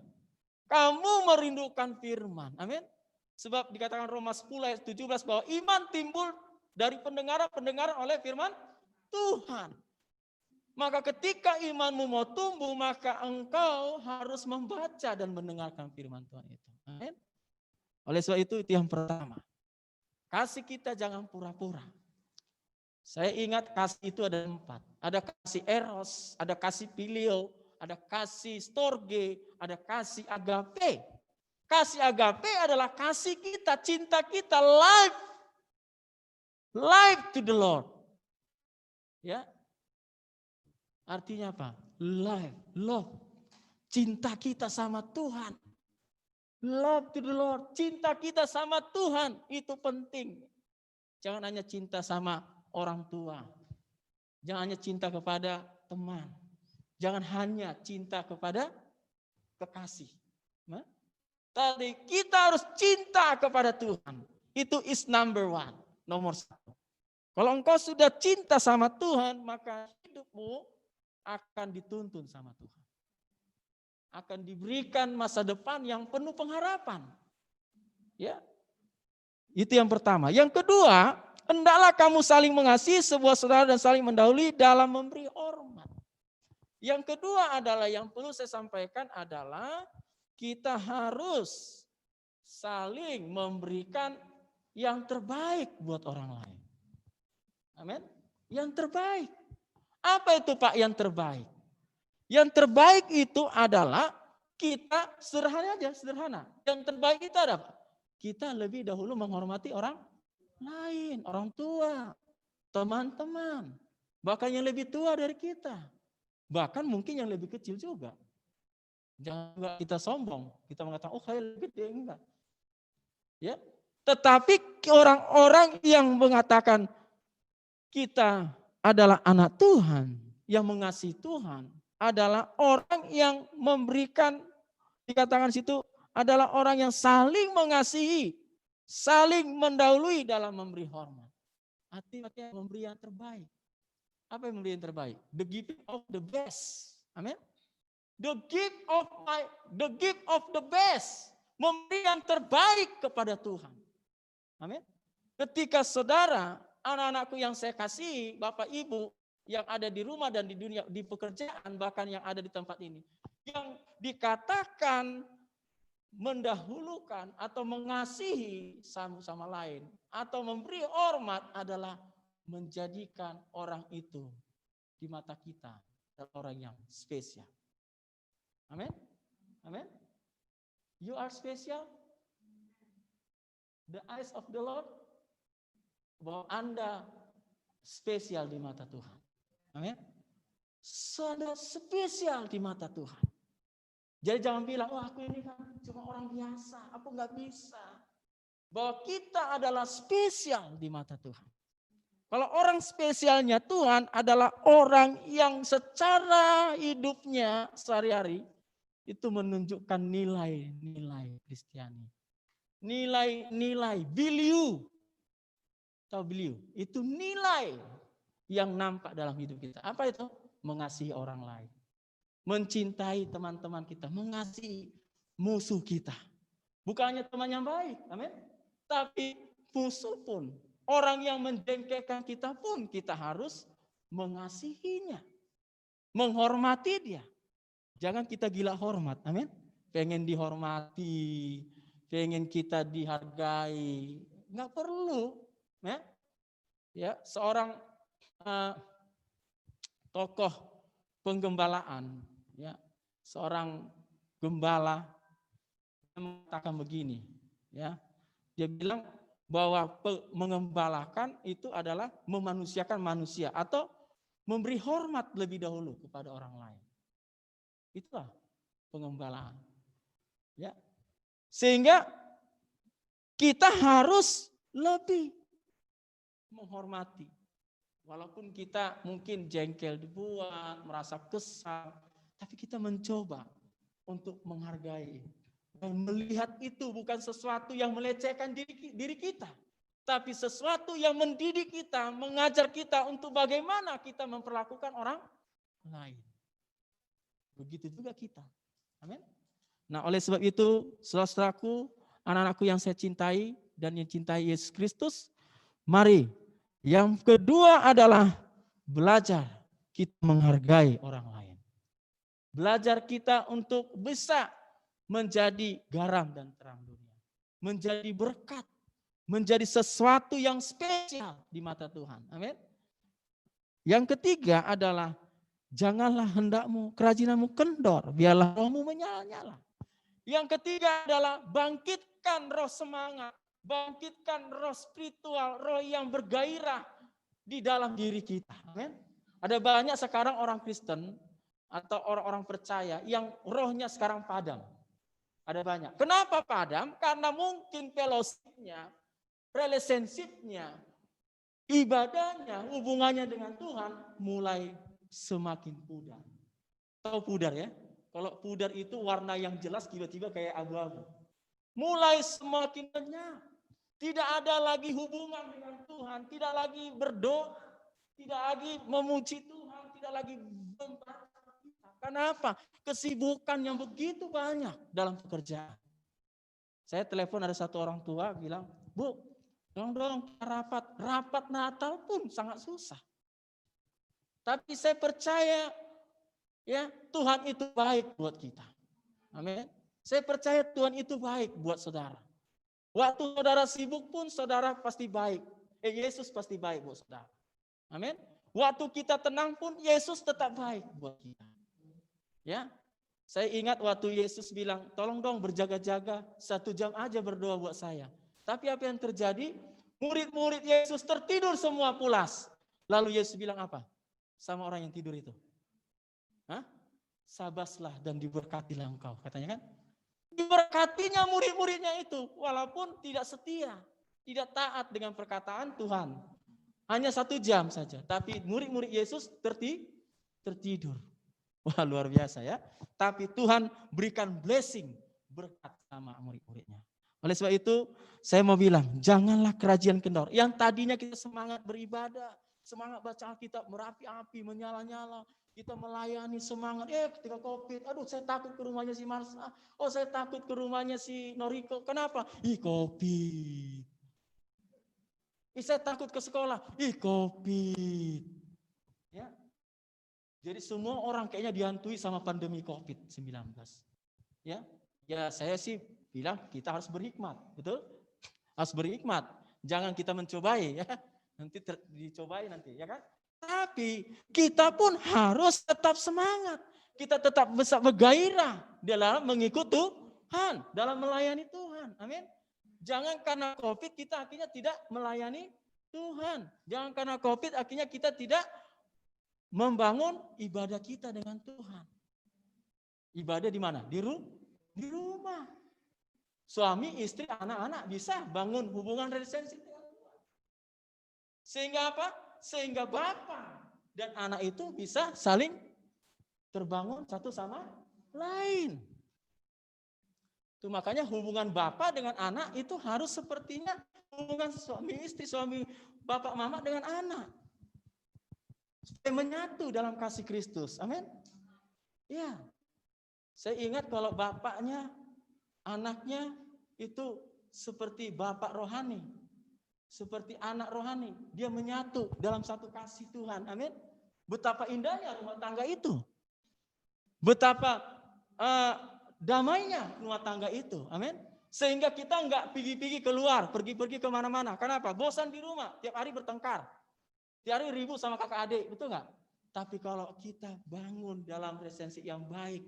Kamu merindukan firman. Amin. Sebab dikatakan Roma 10 ayat 17 bahwa iman timbul dari pendengaran oleh firman Tuhan. Maka ketika imanmu mau tumbuh, maka engkau harus membaca dan mendengarkan firman Tuhan itu. Amin. Oleh sebab itu yang pertama. Kasih kita jangan pura-pura. Saya ingat kasih itu ada 4. Ada kasih eros, ada kasih filio, ada kasih storge, ada kasih agape. Kasih agape adalah kasih kita, cinta kita, life to the Lord. Ya, Artinya apa? Love. Cinta kita sama Tuhan. Love to the Lord. Cinta kita sama Tuhan. Itu penting. Jangan hanya cinta sama orang tua. Jangan hanya cinta kepada teman. Jangan hanya cinta kepada kekasih. Tadi kita harus cinta kepada Tuhan. Itu is number one. Nomor satu. Kalau engkau sudah cinta sama Tuhan, maka hidupmu akan dituntun sama Tuhan. Akan diberikan masa depan yang penuh pengharapan. Ya. Itu yang pertama. Yang kedua, hendaklah kamu saling mengasihi sebuah saudara dan saling mendahului dalam memberi hormat. Yang kedua adalah yang perlu saya sampaikan adalah kita harus saling memberikan yang terbaik buat orang lain. Amin. Yang terbaik. Apa itu Pak yang terbaik? Yang terbaik itu adalah kita sederhana. Yang terbaik itu ada apa? Kita lebih dahulu menghormati orang lain, orang tua, teman-teman, bahkan yang lebih tua dari kita. Bahkan mungkin yang lebih kecil juga. Jangan juga kita sombong, kita mengatakan, oh saya lebih gede, enggak. Ya. Tetapi orang-orang yang mengatakan kita adalah anak Tuhan, yang mengasihi Tuhan, adalah orang yang memberikan, dikatakan situ adalah orang yang saling mengasihi, saling mendahului dalam memberi hormat. Artinya memberi yang terbaik. Apa yang memberi yang terbaik? The gift of the best. Amin. The gift of the best. Memberi yang terbaik kepada Tuhan. Amin. Ketika saudara, anak-anakku yang saya kasih, Bapak Ibu, yang ada di rumah dan di dunia, di pekerjaan, bahkan yang ada di tempat ini. Yang dikatakan mendahulukan atau mengasihi sama lain, atau memberi hormat adalah menjadikan orang itu di mata kita orang yang spesial. Amin? Amin? You are special. The eyes of the Lord. Bahwa Anda spesial di mata Tuhan. Amin. Anda spesial di mata Tuhan. Jadi jangan bilang, oh aku ini kan cuma orang biasa, aku nggak bisa. Bahwa kita adalah spesial di mata Tuhan. Kalau orang spesialnya Tuhan adalah orang yang secara hidupnya sehari-hari itu menunjukkan nilai-nilai Kristiani. Nilai-nilai value. Tahu beliau, itu nilai yang nampak dalam hidup kita. Apa itu? Mengasihi orang lain. Mencintai teman-teman kita. Mengasihi musuh kita. Bukan hanya teman yang baik. Amin. Tapi musuh pun. Orang yang menjengkelkan kita pun kita harus mengasihinya. Menghormati dia. Jangan kita gila hormat. Amin. Pengen dihormati. Pengen kita dihargai. Nggak perlu. Ya, seorang tokoh penggembalaan, ya, seorang gembala mengatakan begini, ya, dia bilang bahwa mengembalakan itu adalah memanusiakan manusia atau memberi hormat lebih dahulu kepada orang lain. Itulah pengembalaan, ya, sehingga kita harus lebih menghormati. Walaupun kita mungkin jengkel dibuat, merasa kesal, tapi kita mencoba untuk menghargai. Dan melihat itu bukan sesuatu yang melecehkan diri kita. Tapi sesuatu yang mendidik kita, mengajar kita untuk bagaimana kita memperlakukan orang lain. Begitu juga kita. Amin. Nah, oleh sebab itu, saudara-saudaraku, anak-anakku yang saya cintai dan yang cintai Yesus Kristus, mari. Yang kedua adalah belajar kita menghargai orang lain. Belajar kita untuk bisa menjadi garam dan terang dunia. Menjadi berkat. Menjadi sesuatu yang spesial di mata Tuhan. Amin. Yang ketiga adalah janganlah hendakmu, kerajinanmu kendor. Biarlah rohmu menyala-nyala. Yang ketiga adalah bangkitkan roh semangat. Bangkitkan roh spiritual, roh yang bergairah di dalam diri kita. Amin. Ada banyak sekarang orang Kristen atau orang-orang percaya yang rohnya sekarang padam. Ada banyak. Kenapa padam? Karena mungkin fellowship-nya, relationship-nya, ibadahnya, hubungannya dengan Tuhan mulai semakin pudar. Tahu pudar ya? Kalau pudar itu warna yang jelas tiba-tiba kayak abu-abu. Mulai semakin lenyap. Tidak ada lagi hubungan dengan Tuhan, tidak lagi berdoa, tidak lagi memuji Tuhan, tidak lagi membaca Alkitab. Kenapa? Kesibukan yang begitu banyak dalam pekerjaan. Saya telepon ada satu orang tua bilang, Bu, dong rapat Natal pun sangat susah. Tapi saya percaya ya Tuhan itu baik buat kita. Amin. Saya percaya Tuhan itu baik buat saudara. Waktu saudara sibuk pun saudara pasti baik. Yesus pasti baik buat saudara. Amin. Waktu kita tenang pun Yesus tetap baik buat kita. Ya, saya ingat waktu Yesus bilang, tolong dong berjaga-jaga 1 jam aja berdoa buat saya. Tapi apa yang terjadi? Murid-murid Yesus tertidur semua pulas. Lalu Yesus bilang apa? Sama orang yang tidur itu. Hah? Sabaslah dan diberkatilah engkau, katanya kan? Diberkatinya murid-muridnya itu, walaupun tidak setia, tidak taat dengan perkataan Tuhan. Hanya 1 jam saja, tapi murid-murid Yesus tertidur. Wah, luar biasa ya. Tapi Tuhan berikan blessing, berkat sama murid-muridnya. Oleh sebab itu, saya mau bilang, janganlah kerajinan kendor. Yang tadinya kita semangat beribadah, semangat baca Alkitab, merapi-api, menyala-nyala. Kita melayani semangat, ketika COVID, aduh saya takut ke rumahnya si Marsa. Oh saya takut ke rumahnya si Noriko. Kenapa? COVID. Saya takut ke sekolah, COVID. Ya. Jadi semua orang kayaknya dihantui sama pandemi COVID-19. Ya, saya sih bilang kita harus berhikmat, betul? Harus berhikmat. Jangan kita mencobai ya. Nanti dicobai nanti, ya kan? Tapi kita pun harus tetap semangat. Kita tetap bisa bergairah dalam mengikuti Tuhan, dalam melayani Tuhan. Amin. Jangan karena COVID kita akhirnya tidak melayani Tuhan. Jangan karena COVID akhirnya kita tidak membangun ibadah kita dengan Tuhan. Ibadah di mana? Di rumah. Suami, istri, anak-anak bisa bangun hubungan relationship dengan Tuhan. Sehingga apa? Sehingga bapak dan anak itu bisa saling terbangun satu sama lain. Itu makanya hubungan bapak dengan anak itu harus sepertinya hubungan suami istri, suami bapak mama dengan anak. Supaya menyatu dalam kasih Kristus. Amin. Ya. Saya ingat kalau bapaknya, anaknya itu seperti bapak rohani. Seperti anak rohani. Dia menyatu dalam satu kasih Tuhan. Amin. Betapa indahnya rumah tangga itu. Betapa damainya rumah tangga itu. Amin. Sehingga kita enggak pergi-pergi keluar, pergi-pergi kemana-mana. Kenapa? Bosan di rumah, tiap hari bertengkar. Tiap hari ribut sama kakak adik, betul nggak? Tapi kalau kita bangun dalam relationship yang baik,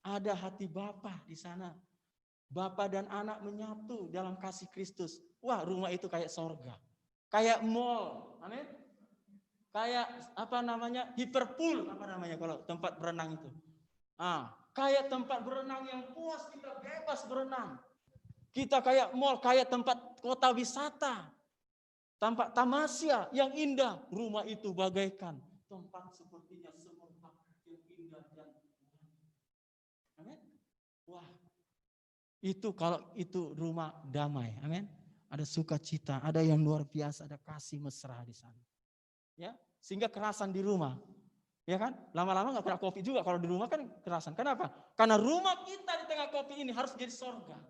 ada hati Bapa di sana. Bapa dan anak menyatu dalam kasih Kristus. Wah, rumah itu kayak sorga. Kayak mall, amin. Kayak hiperpool, kalau tempat berenang itu. Kayak tempat berenang yang puas, kita bebas berenang. Kita kayak mall, kayak tempat kota wisata. Tampak tamasya yang indah, rumah itu bagaikan tempat sepertinya semerbak yang indah dan amin. Wah, itu kalau itu rumah damai, amin. Ada sukacita, ada yang luar biasa, ada kasih mesra di sana. Ya, sehingga kerasan di rumah, ya kan? Lama-lama nggak pernah kopi juga kalau di rumah kan kerasan. Kenapa? Karena rumah kita di tengah kopi ini harus jadi sorga,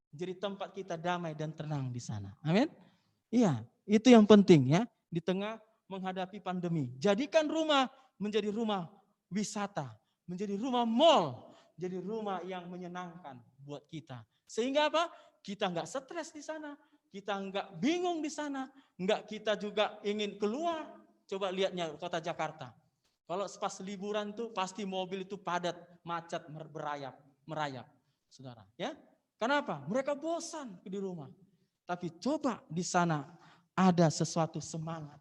jadi tempat kita damai dan tenang di sana, amin. Iya. Itu yang penting ya, di tengah menghadapi pandemi. Jadikan rumah menjadi rumah wisata, menjadi rumah mall, jadi rumah yang menyenangkan buat kita. Sehingga apa? Kita enggak stres di sana, kita enggak bingung di sana, enggak kita juga ingin keluar. Coba lihatnya kota Jakarta. Kalau pas liburan tuh pasti mobil itu padat, macet, merayap, saudara. Ya, kenapa? Mereka bosan di rumah. Tapi coba di sana ada sesuatu semangat,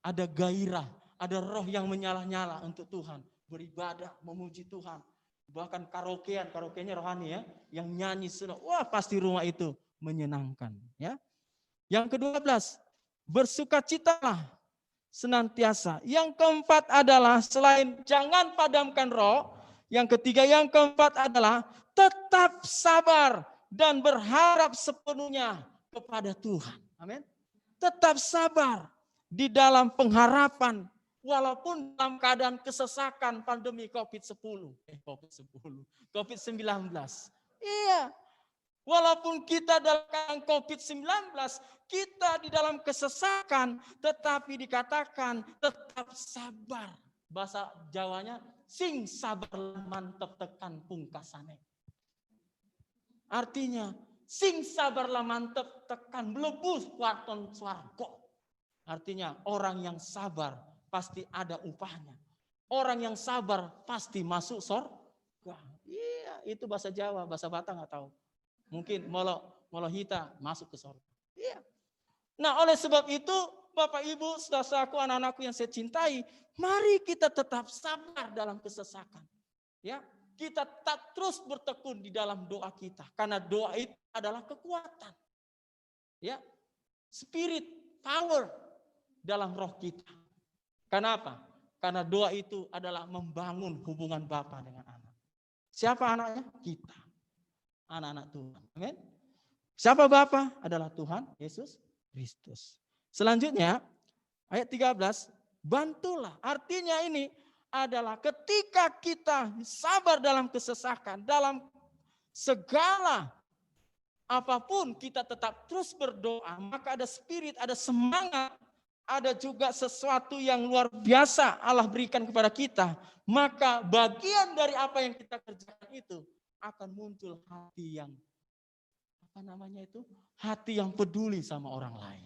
ada gairah, ada roh yang menyala-nyala untuk Tuhan, beribadah, memuji Tuhan. Bahkan karaokeannya rohani ya, yang nyanyi sudah, wah pasti rumah itu menyenangkan ya. Yang ke-12, bersukacitalah senantiasa. Yang keempat adalah selain jangan padamkan roh, yang ketiga, yang keempat adalah tetap sabar dan berharap sepenuhnya kepada Tuhan. Amin. Tetap sabar di dalam pengharapan walaupun dalam keadaan kesesakan pandemi COVID-19. Iya. Walaupun kita dalam keadaan COVID-19, kita di dalam kesesakan, tetapi dikatakan tetap sabar. Bahasa Jawanya, sing sabar mantep tekan pungkasane. Artinya, sing sabarlah mantep tekan mlebu waton swarga. Artinya, orang yang sabar pasti ada upahnya. Orang yang sabar pasti masuk surga. Iya, itu bahasa Jawa, bahasa Batak nggak tahu. Mungkin molo hita masuk ke surga. Iya. Nah, oleh sebab itu, Bapak Ibu, saudaraku, anak-anakku yang saya cintai, mari kita tetap sabar dalam kesesakan. Ya, kita tetap terus bertekun di dalam doa kita, karena doa itu adalah kekuatan. Ya. Spirit, power dalam roh kita. Kenapa? Karena doa itu adalah membangun hubungan Bapa dengan anak. Siapa anaknya? Kita. Anak-anak Tuhan. Amin. Siapa Bapa? Adalah Tuhan Yesus Kristus. Selanjutnya ayat 13, bantulah. Artinya ini adalah ketika kita sabar dalam kesesakan, dalam segala apapun kita tetap terus berdoa, maka ada spirit, ada semangat, ada juga sesuatu yang luar biasa Allah berikan kepada kita. Maka bagian dari apa yang kita kerjakan itu akan muncul hati yang hati yang peduli sama orang lain.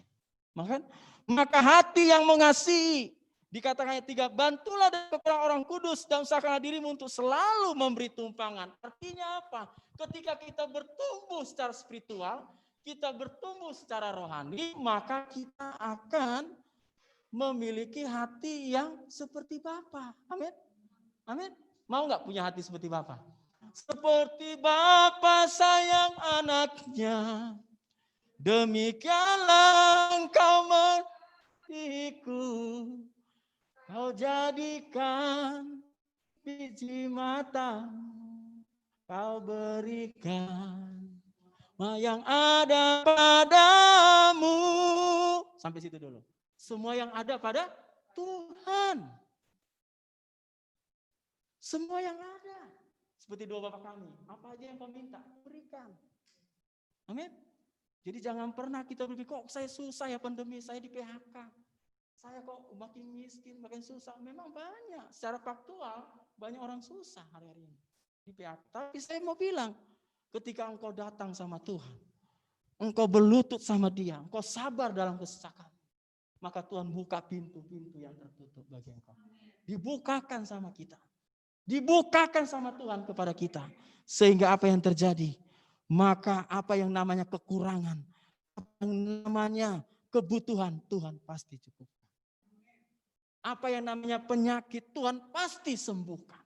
Maka hati yang mengasihi. Dikatakan ayat 3, bantulah dan kepada orang kudus dan usahakanlah dirimu untuk selalu memberi tumpangan. Artinya apa? Ketika kita bertumbuh secara spiritual, kita bertumbuh secara rohani, maka kita akan memiliki hati yang seperti Bapa. Amin. Amin. Mau nggak punya hati seperti Bapa? Seperti Bapa sayang anaknya, demikianlah engkau mengasihiku. Kau jadikan biji mata, kau berikan yang ada padamu. Sampai situ dulu. Semua yang ada pada Tuhan. Semua yang ada. Seperti doa Bapa kami. Apa aja yang kau minta, berikan. Amin. Jadi jangan pernah kita berpikir, kok saya susah ya pandemi, saya di PHK. Saya kok makin miskin, makin susah. Memang banyak. Secara faktual, banyak orang susah hari-hari ini. Di PHK. Tapi saya mau bilang, ketika engkau datang sama Tuhan, engkau berlutut sama Dia, engkau sabar dalam kesesakan, maka Tuhan buka pintu-pintu yang tertutup bagi engkau. Dibukakan sama kita. Dibukakan sama Tuhan kepada kita. Sehingga apa yang terjadi? Maka apa yang namanya kekurangan, apa yang namanya kebutuhan, Tuhan pasti cukupkan. Apa yang namanya penyakit, Tuhan pasti sembuhkan.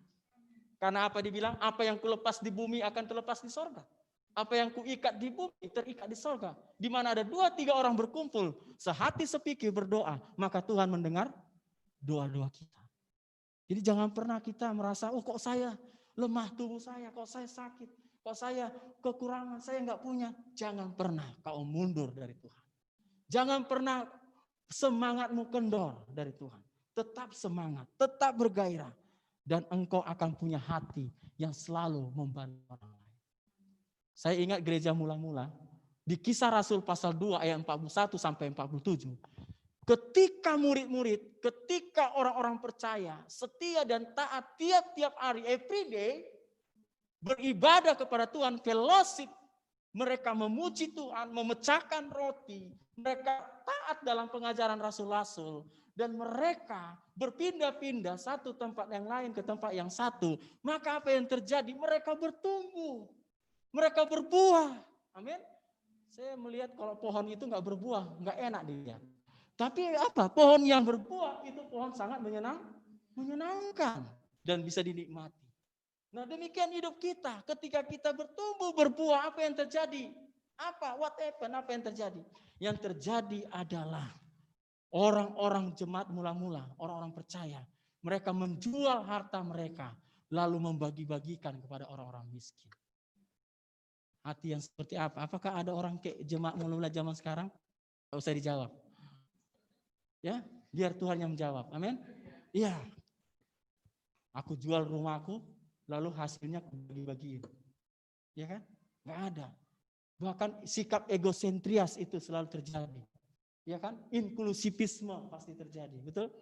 Karena apa dibilang? Apa yang kulepas di bumi akan terlepas di sorga. Apa yang kuikat di bumi terikat di sorga. Di mana ada 2-3 orang berkumpul, sehati sepikir berdoa, maka Tuhan mendengar doa-doa kita. Jadi jangan pernah kita merasa, oh kok saya lemah tubuh saya, kok saya sakit, kok saya kekurangan, saya nggak punya. Jangan pernah kau mundur dari Tuhan. Jangan pernah semangatmu kendor dari Tuhan. Tetap semangat, tetap bergairah. Dan engkau akan punya hati yang selalu membantu orang lain. Saya ingat gereja mula-mula, di Kisah Rasul pasal 2 ayat 41 sampai 47. Ketika murid-murid, ketika orang-orang percaya, setia dan taat tiap-tiap hari, every day, beribadah kepada Tuhan, fellowship, mereka memuji Tuhan, memecahkan roti, mereka taat dalam pengajaran rasul-rasul, dan mereka berpindah-pindah satu tempat yang lain ke tempat yang satu, maka apa yang terjadi? Mereka bertumbuh, mereka berbuah. Amin. Saya melihat kalau pohon itu nggak berbuah, nggak enak dilihat. Tapi apa? Pohon yang berbuah itu pohon sangat menyenangkan dan bisa dinikmati. Nah, demikian hidup kita. Ketika kita bertumbuh berbuah, apa yang terjadi? What happened? Apa yang terjadi? Yang terjadi adalah orang-orang jemaat mula-mula, orang-orang percaya, mereka menjual harta mereka, lalu membagi-bagikan kepada orang-orang miskin. Hati yang seperti apa? Apakah ada orang kayak jemaat mula-mula zaman sekarang? Tidak usah dijawab. Ya, biar Tuhan yang menjawab. Amin. Iya. Aku jual rumahku, lalu hasilnya bagi-bagiin. Ya kan? Nggak ada. Bahkan sikap egosentrias itu selalu terjadi. Ya kan? Inklusivisme pasti terjadi, betul?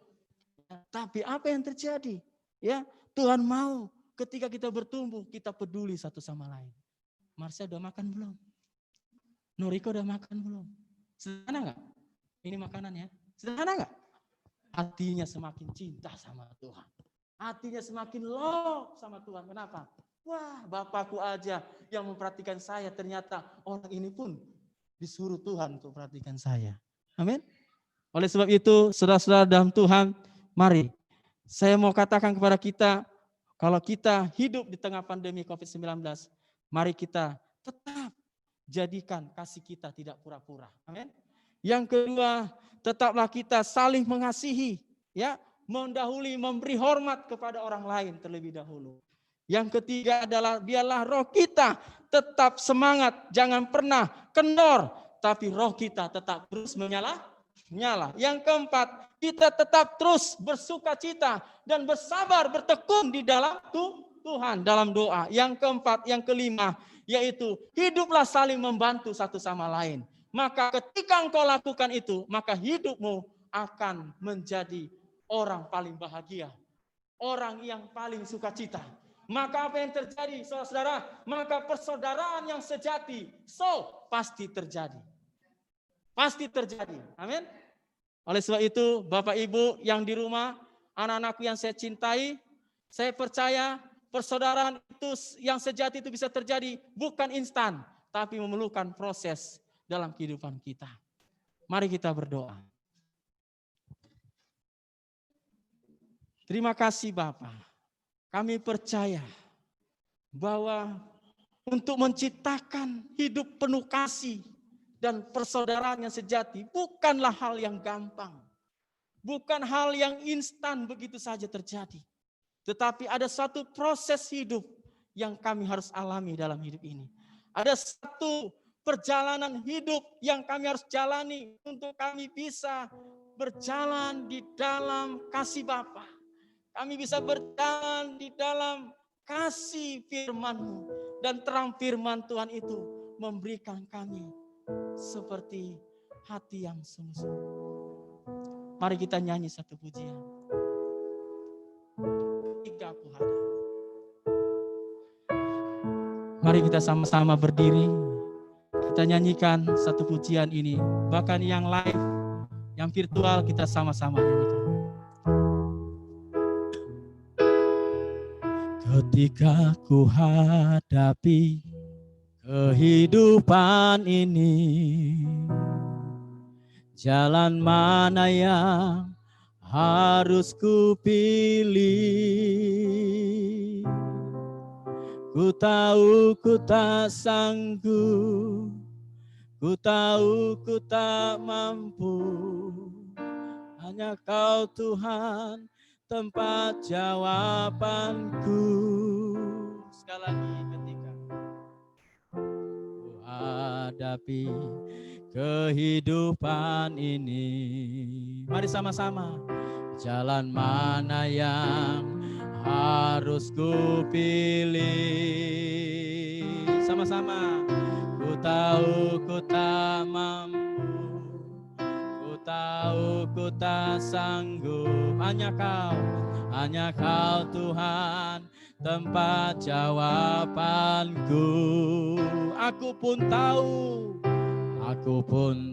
Ya, tapi apa yang terjadi? Ya, Tuhan mau ketika kita bertumbuh, kita peduli satu sama lain. Marsha udah makan belum? Noriko udah makan belum? Sederhana nggak? Ini makanan ya. Sederhana nggak? Hatinya semakin cinta sama Tuhan. Hatinya semakin love sama Tuhan. Kenapa? Wah, Bapakku aja yang memperhatikan saya. Ternyata orang ini pun disuruh Tuhan untuk perhatikan saya. Amin. Oleh sebab itu, saudara-saudara dalam Tuhan, mari saya mau katakan kepada kita, kalau kita hidup di tengah pandemi COVID-19, mari kita tetap jadikan kasih kita tidak pura-pura. Amin. Yang kedua, tetaplah kita saling mengasihi, ya, mendahului, memberi hormat kepada orang lain terlebih dahulu. Yang ketiga adalah biarlah roh kita tetap semangat, jangan pernah kendor, tapi roh kita tetap terus menyala. Yang keempat, kita tetap terus bersuka cita dan bersabar, bertekun di dalam Tuhan dalam doa. Yang keempat, yang kelima, yaitu hiduplah saling membantu satu sama lain. Maka ketika engkau lakukan itu, maka hidupmu akan menjadi orang paling bahagia, orang yang paling sukacita. Maka apa yang terjadi, saudara-saudara? Maka persaudaraan yang sejati, pasti terjadi. Pasti terjadi. Amin. Oleh sebab itu, Bapak Ibu yang di rumah, anak-anakku yang saya cintai, saya percaya persaudaraan itu yang sejati itu bisa terjadi bukan instan, tapi memerlukan proses dalam kehidupan kita. Mari kita berdoa. Terima kasih Bapak. Kami percaya bahwa untuk menciptakan hidup penuh kasih dan persaudaraan yang sejati bukanlah hal yang gampang. Bukan hal yang instan begitu saja terjadi. Tetapi ada satu proses hidup yang kami harus alami dalam hidup ini. Ada satu perjalanan hidup yang kami harus jalani untuk kami bisa berjalan di dalam kasih Bapa. Kami bisa berjalan di dalam kasih firman-Mu. Dan terang firman Tuhan itu memberikan kami seperti hati yang sungguh-sungguh. Mari kita nyanyi satu pujian. Ketika aku hadap. Mari kita sama-sama berdiri. Kita nyanyikan satu pujian ini. Bahkan yang live, yang virtual kita sama-sama nyanyikan. Ketika ku hadapi kehidupan ini, jalan mana yang harus ku pilih? Ku tahu ku tak sanggup, ku tahu ku tak mampu. Hanya Kau Tuhan tempat jawabanku. Sekali lagi, ketika ku hadapi kehidupan ini, mari sama-sama. Jalan mana yang harus ku pilih? Sama-sama. Ku tahu ku tak mampu, ku tahu ku tak sanggup. Hanya Kau Tuhan tempat jawabanku. Aku pun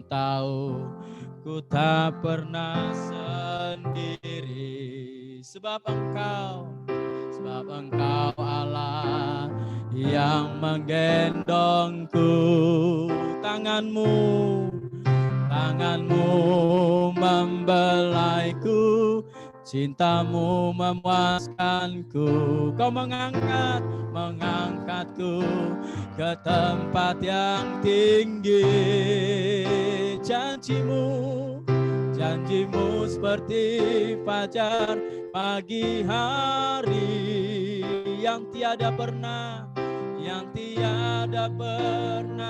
tahu ku tak pernah sendiri. Sebab Engkau Allah yang menggendongku. Tanganmu Cintamu memuaskanku, kau mengangkatku ke tempat yang tinggi. Janjimu seperti fajar pagi hari yang tiada pernah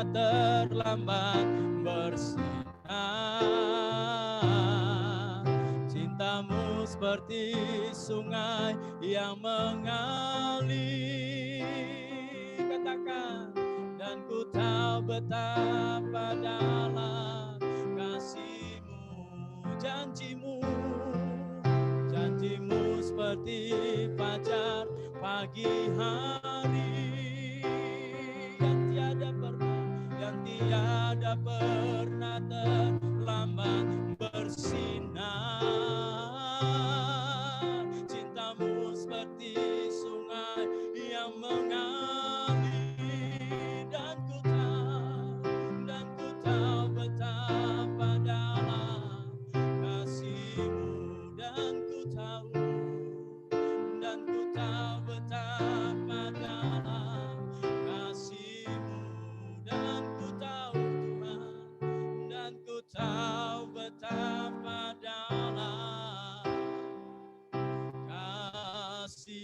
terlambat bersinar. Cintamu seperti sungai yang mengalir. Katakan, dan ku tahu betapa dalam kasih-Mu. Janjimu seperti fajar pagi hari yang tiada pernah terlambat bersinar. Cintamu seperti sungai yang mengalir, dan ku tahu betapa dalam kasih-Mu, dan ku tahu betapa dalam kasih-Mu, dan ku tahu Tuhan, dan ku tahu betapa dalam kasih-Mu.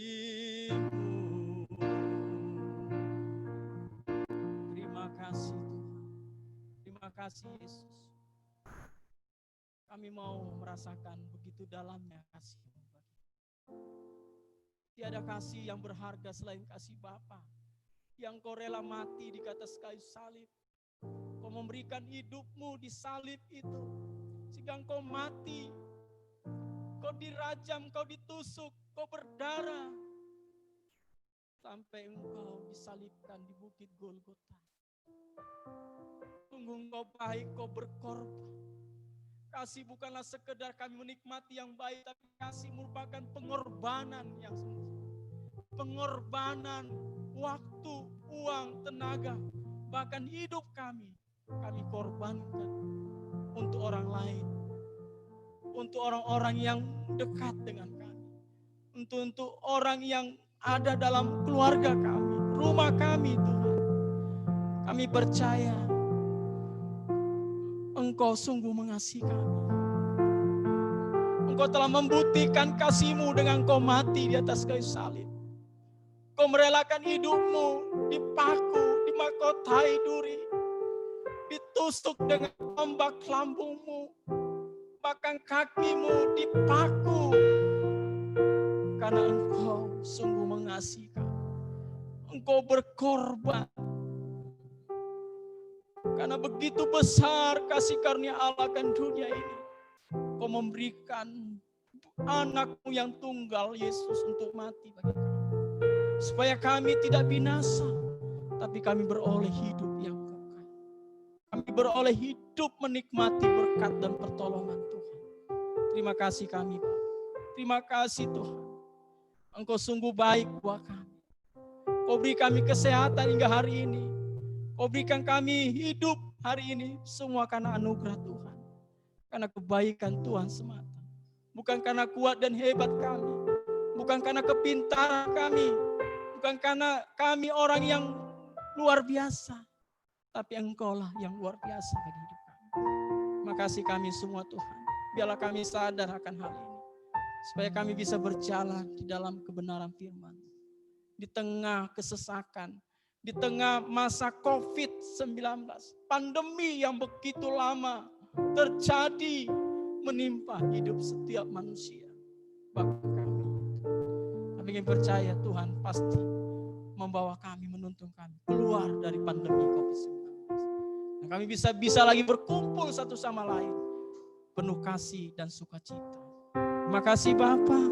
Terima kasih Tuhan, terima kasih Yesus. Kami mau merasakan begitu dalamnya kasih-Mu. Tiada kasih yang berharga selain kasih Bapa, yang Kau rela mati di atas kayu salib. Kau memberikan hidup-Mu di salib itu, sehingga Kau mati, Kau dirajam, Kau ditusuk, Kau berdarah, sampai Engkau disalibkan di bukit Golgota. Sungguh Engkau baik, Kau berkorban. Kasih bukanlah sekedar kami menikmati yang baik, tapi kasih merupakan pengorbanan yang sungguh-sungguh. Pengorbanan waktu, uang, tenaga, bahkan hidup kami korbankan untuk orang lain, untuk orang-orang yang dekat dengan kami, untuk orang yang ada dalam keluarga kami, rumah kami Tuhan. Kami percaya Engkau sungguh mengasihi kami. Engkau telah membuktikan kasih-Mu dengan Kau mati di atas kayu salib. Kau merelakan hidup-Mu dipaku, dimahkotai duri, ditusuk dengan tombak lambung-Mu, bahkan kaki-Mu dipaku, karena Engkau sungguh mengasihi kami. Engkau berkorban. Karena begitu besar kasih karunia Allah akan dunia ini, Kau memberikan anak-Mu yang tunggal, Yesus, untuk mati bagi kami. Supaya kami tidak binasa, tapi kami beroleh hidup yang kekal. Kami beroleh hidup menikmati berkat dan pertolongan Tuhan. Terima kasih kami, Pak. Terima kasih Tuhan. Engkau sungguh baik buat kami. Kau beri kami kesehatan hingga hari ini. Kau berikan kami hidup hari ini, semua karena anugerah Tuhan. Karena kebaikan Tuhan semata. Bukan karena kuat dan hebat kami. Bukan karena kepintaran kami. Bukan karena kami orang yang luar biasa. Tapi Engkau-lah yang luar biasa bagi hidup kami. Terima kasih kami semua Tuhan. Biarlah kami sadar akan hal ini. Supaya kami bisa berjalan di dalam kebenaran firman. Di tengah kesesakan. Di tengah masa COVID-19, pandemi yang begitu lama terjadi menimpa hidup setiap manusia. Bahkan kami. Kami ingin percaya Tuhan pasti membawa kami, menuntun kami keluar dari pandemi COVID-19. Dan kami bisa lagi berkumpul satu sama lain, penuh kasih dan sukacita. Terima kasih Bapa,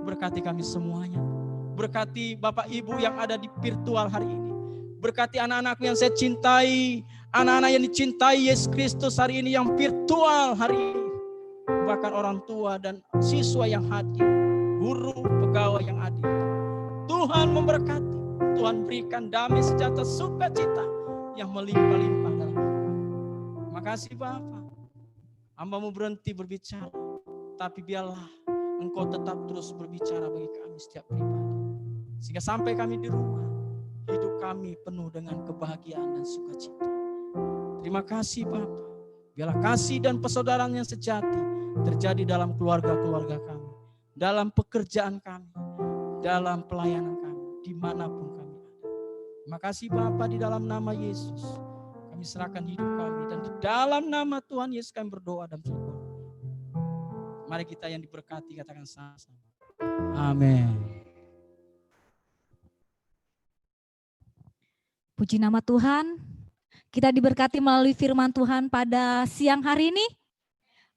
berkati kami semuanya. Berkati Bapak Ibu yang ada di virtual hari ini. Berkati anak-anakku yang saya cintai, anak-anak yang dicintai Yesus Kristus hari ini yang virtual hari ini. Bahkan orang tua dan siswa yang hadir, guru, pegawai yang hadir. Tuhan memberkati, Tuhan berikan damai sejahtera sukacita yang melimpah-limpah dalam hidup. Terima kasih Bapa. Hamba-Mu berhenti berbicara, tapi biarlah Engkau tetap terus berbicara bagi kami setiap pribadi. Sehingga sampai kami di rumah, hidup kami penuh dengan kebahagiaan dan sukacita. Terima kasih Bapa. Biarlah kasih dan persaudaraan yang sejati terjadi dalam keluarga-keluarga kami, dalam pekerjaan kami, dalam pelayanan kami, dimanapun kami ada. Terima kasih Bapa, di dalam nama Yesus kami serahkan hidup kami, dan di dalam nama Tuhan Yesus kami berdoa dan bersyukur. Mari kita yang diberkati katakan sama-sama. Amin. Puji nama Tuhan. Kita diberkati melalui firman Tuhan pada siang hari ini.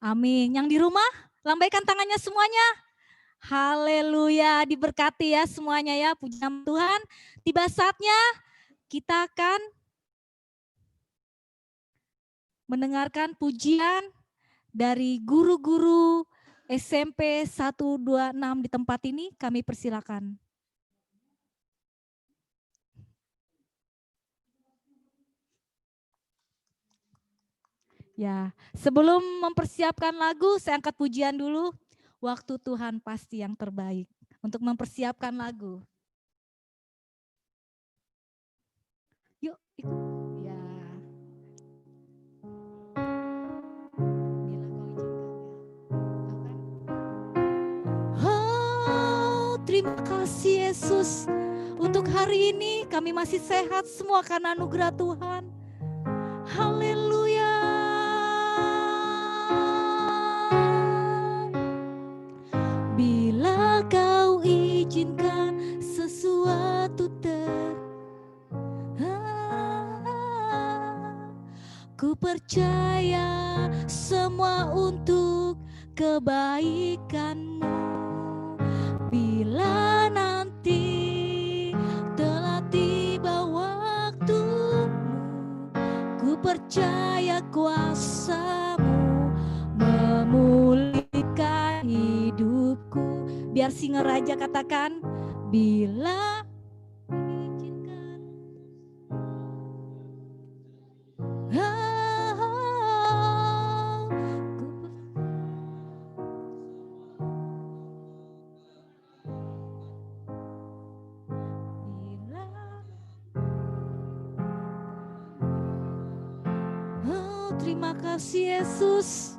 Amin. Yang di rumah, lambaikan tangannya semuanya. Haleluya, diberkati ya semuanya ya. Puji nama Tuhan. Tiba saatnya kita akan mendengarkan pujian dari guru-guru SMP 126 di tempat ini. Kami persilakan. Ya, sebelum mempersiapkan lagu, saya angkat pujian dulu. Waktu Tuhan pasti yang terbaik. Untuk mempersiapkan lagu. Yuk, ikut. Ya. Bila kau izinkan ya. Oh, terima kasih Yesus. Untuk hari ini kami masih sehat semua karena anugerah Tuhan. Haleluya. Bila kau izinkan sesuatu ku percaya semua untuk kebaikanmu. Bila nanti telah tiba waktumu, ku percaya kuasa-Mu memulihkan hidupku. Biar singa raja katakan, bila izinkan. Terima kasih Yesus.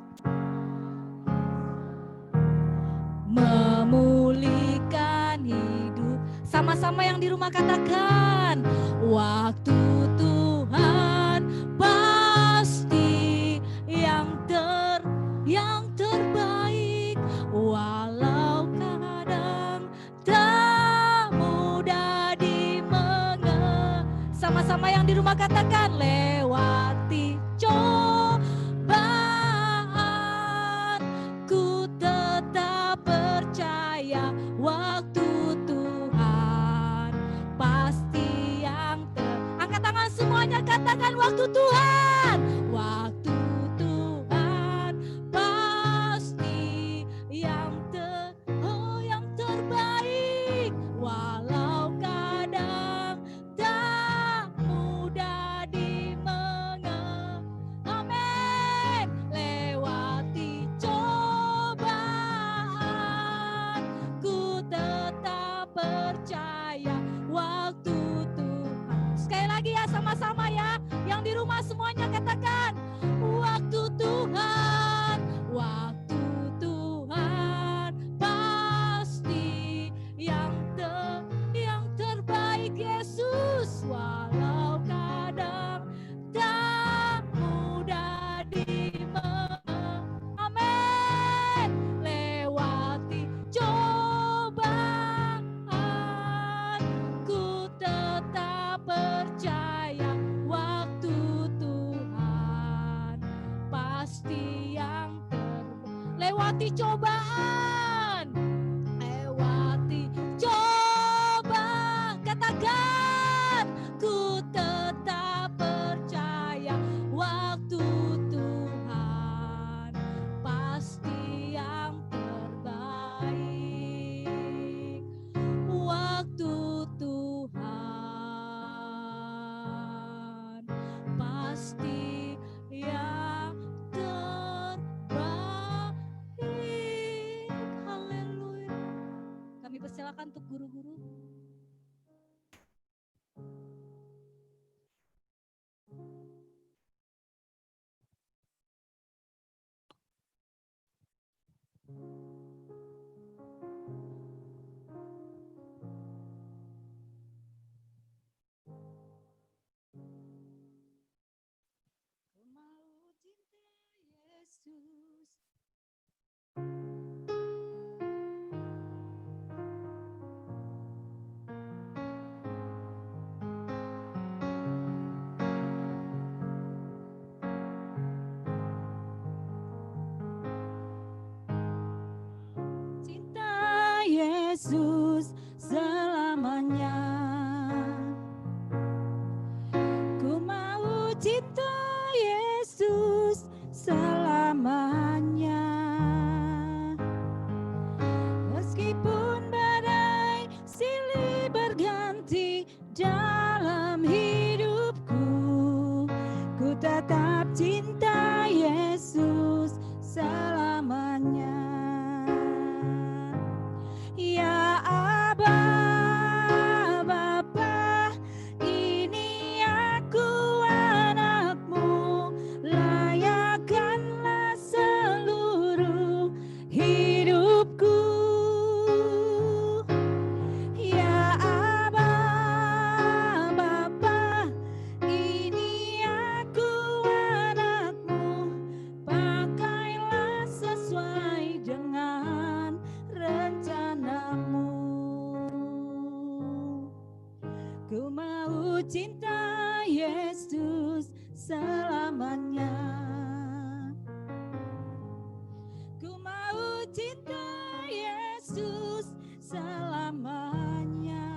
Memulihkan hidup. Sama-sama yang di rumah katakan, waktu Tuhan pasti yang terbaik, walau kadang tak mudah dimengerti. Sama-sama yang di rumah katakan, lewati cobaan, ku tetap percaya waktu Tuhan pasti yang angkat tangan semuanya, katakan waktu Tuhan. Waktu Tuhan pasti yang terbaik, walau kadang tak mudah dimengerti. Amin. Lewati cobaan, ku tetap percaya waktu Tuhan. Sekali lagi ya, sama-sama ya. Yang di rumah semuanya katakan, waktu Tuhan, waktu Tuhan pasti yang terbaik Yesus, walau kadang tak mudah dimengerti. Amin. Lewati cobaan, ku tetap percaya waktu Tuhan pasti yang terbaik. Lewati cobaan, lewati coba, katakan, ku tetap percaya waktu Tuhan pasti yang terbaik. Waktu Tuhan pasti yang terbaik. silakan untuk guru-guru. Ku mau cinta Yesus. Cinta Yesus selamanya. Ku mau cinta Yesus selamanya. Meskipun badai silih berganti dalam hidupku, ku tetap cinta Yesus selamanya. Ya Aba, Bapa, ini aku anakmu, layakkanlah seluruh hidupku. Ya Aba, Bapa, ini aku anakmu, pakailah sesuai dengan rencanamu. Ku mau cinta Yesus selamanya. Ku mau cinta Yesus selamanya.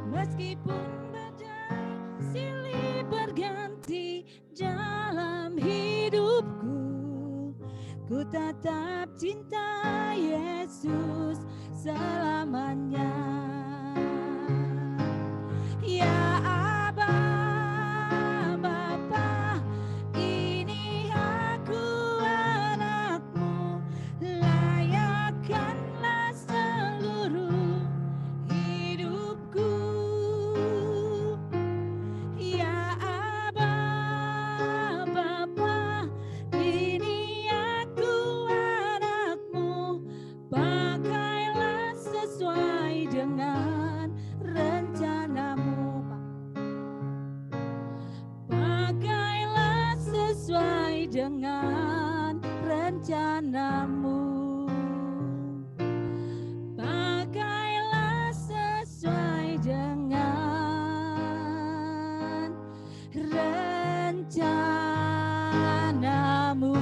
Meskipun badai silih berganti dalam hidupku, ku tetap cinta Yesus selamanya. Ya Aba, Bapa, ini aku anakmu, layakkanlah seluruh hidupku. Ya Aba, Bapa, ini aku anakmu, pakailah sesuai dengan rencanamu. Pakailah sesuai dengan rencanamu. Pakailah sesuai dengan rencanamu.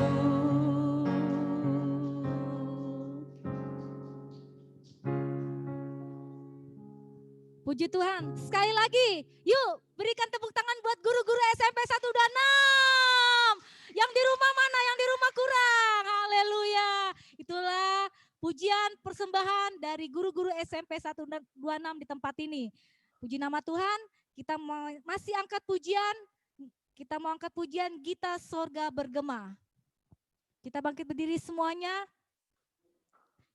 Puji Tuhan. Sekali lagi, yuk berikan tepuk tangan buat guru-guru SMP 126. Yang di rumah mana? Yang di rumah kurang. Haleluya. Itulah pujian persembahan dari guru-guru SMP 126 di tempat ini. Puji nama Tuhan, kita masih angkat pujian. Kita mau angkat pujian Gita Sorga Bergema. Kita bangkit berdiri semuanya.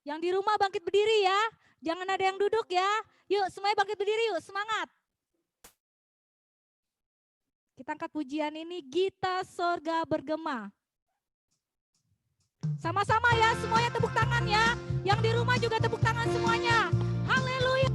Yang di rumah bangkit berdiri ya. Jangan ada yang duduk ya. Yuk semuanya bangkit berdiri yuk, semangat. Kita angkat pujian ini Gita Sorga Bergema. Sama-sama ya, semuanya tepuk tangan ya. Yang di rumah juga tepuk tangan semuanya. Haleluya.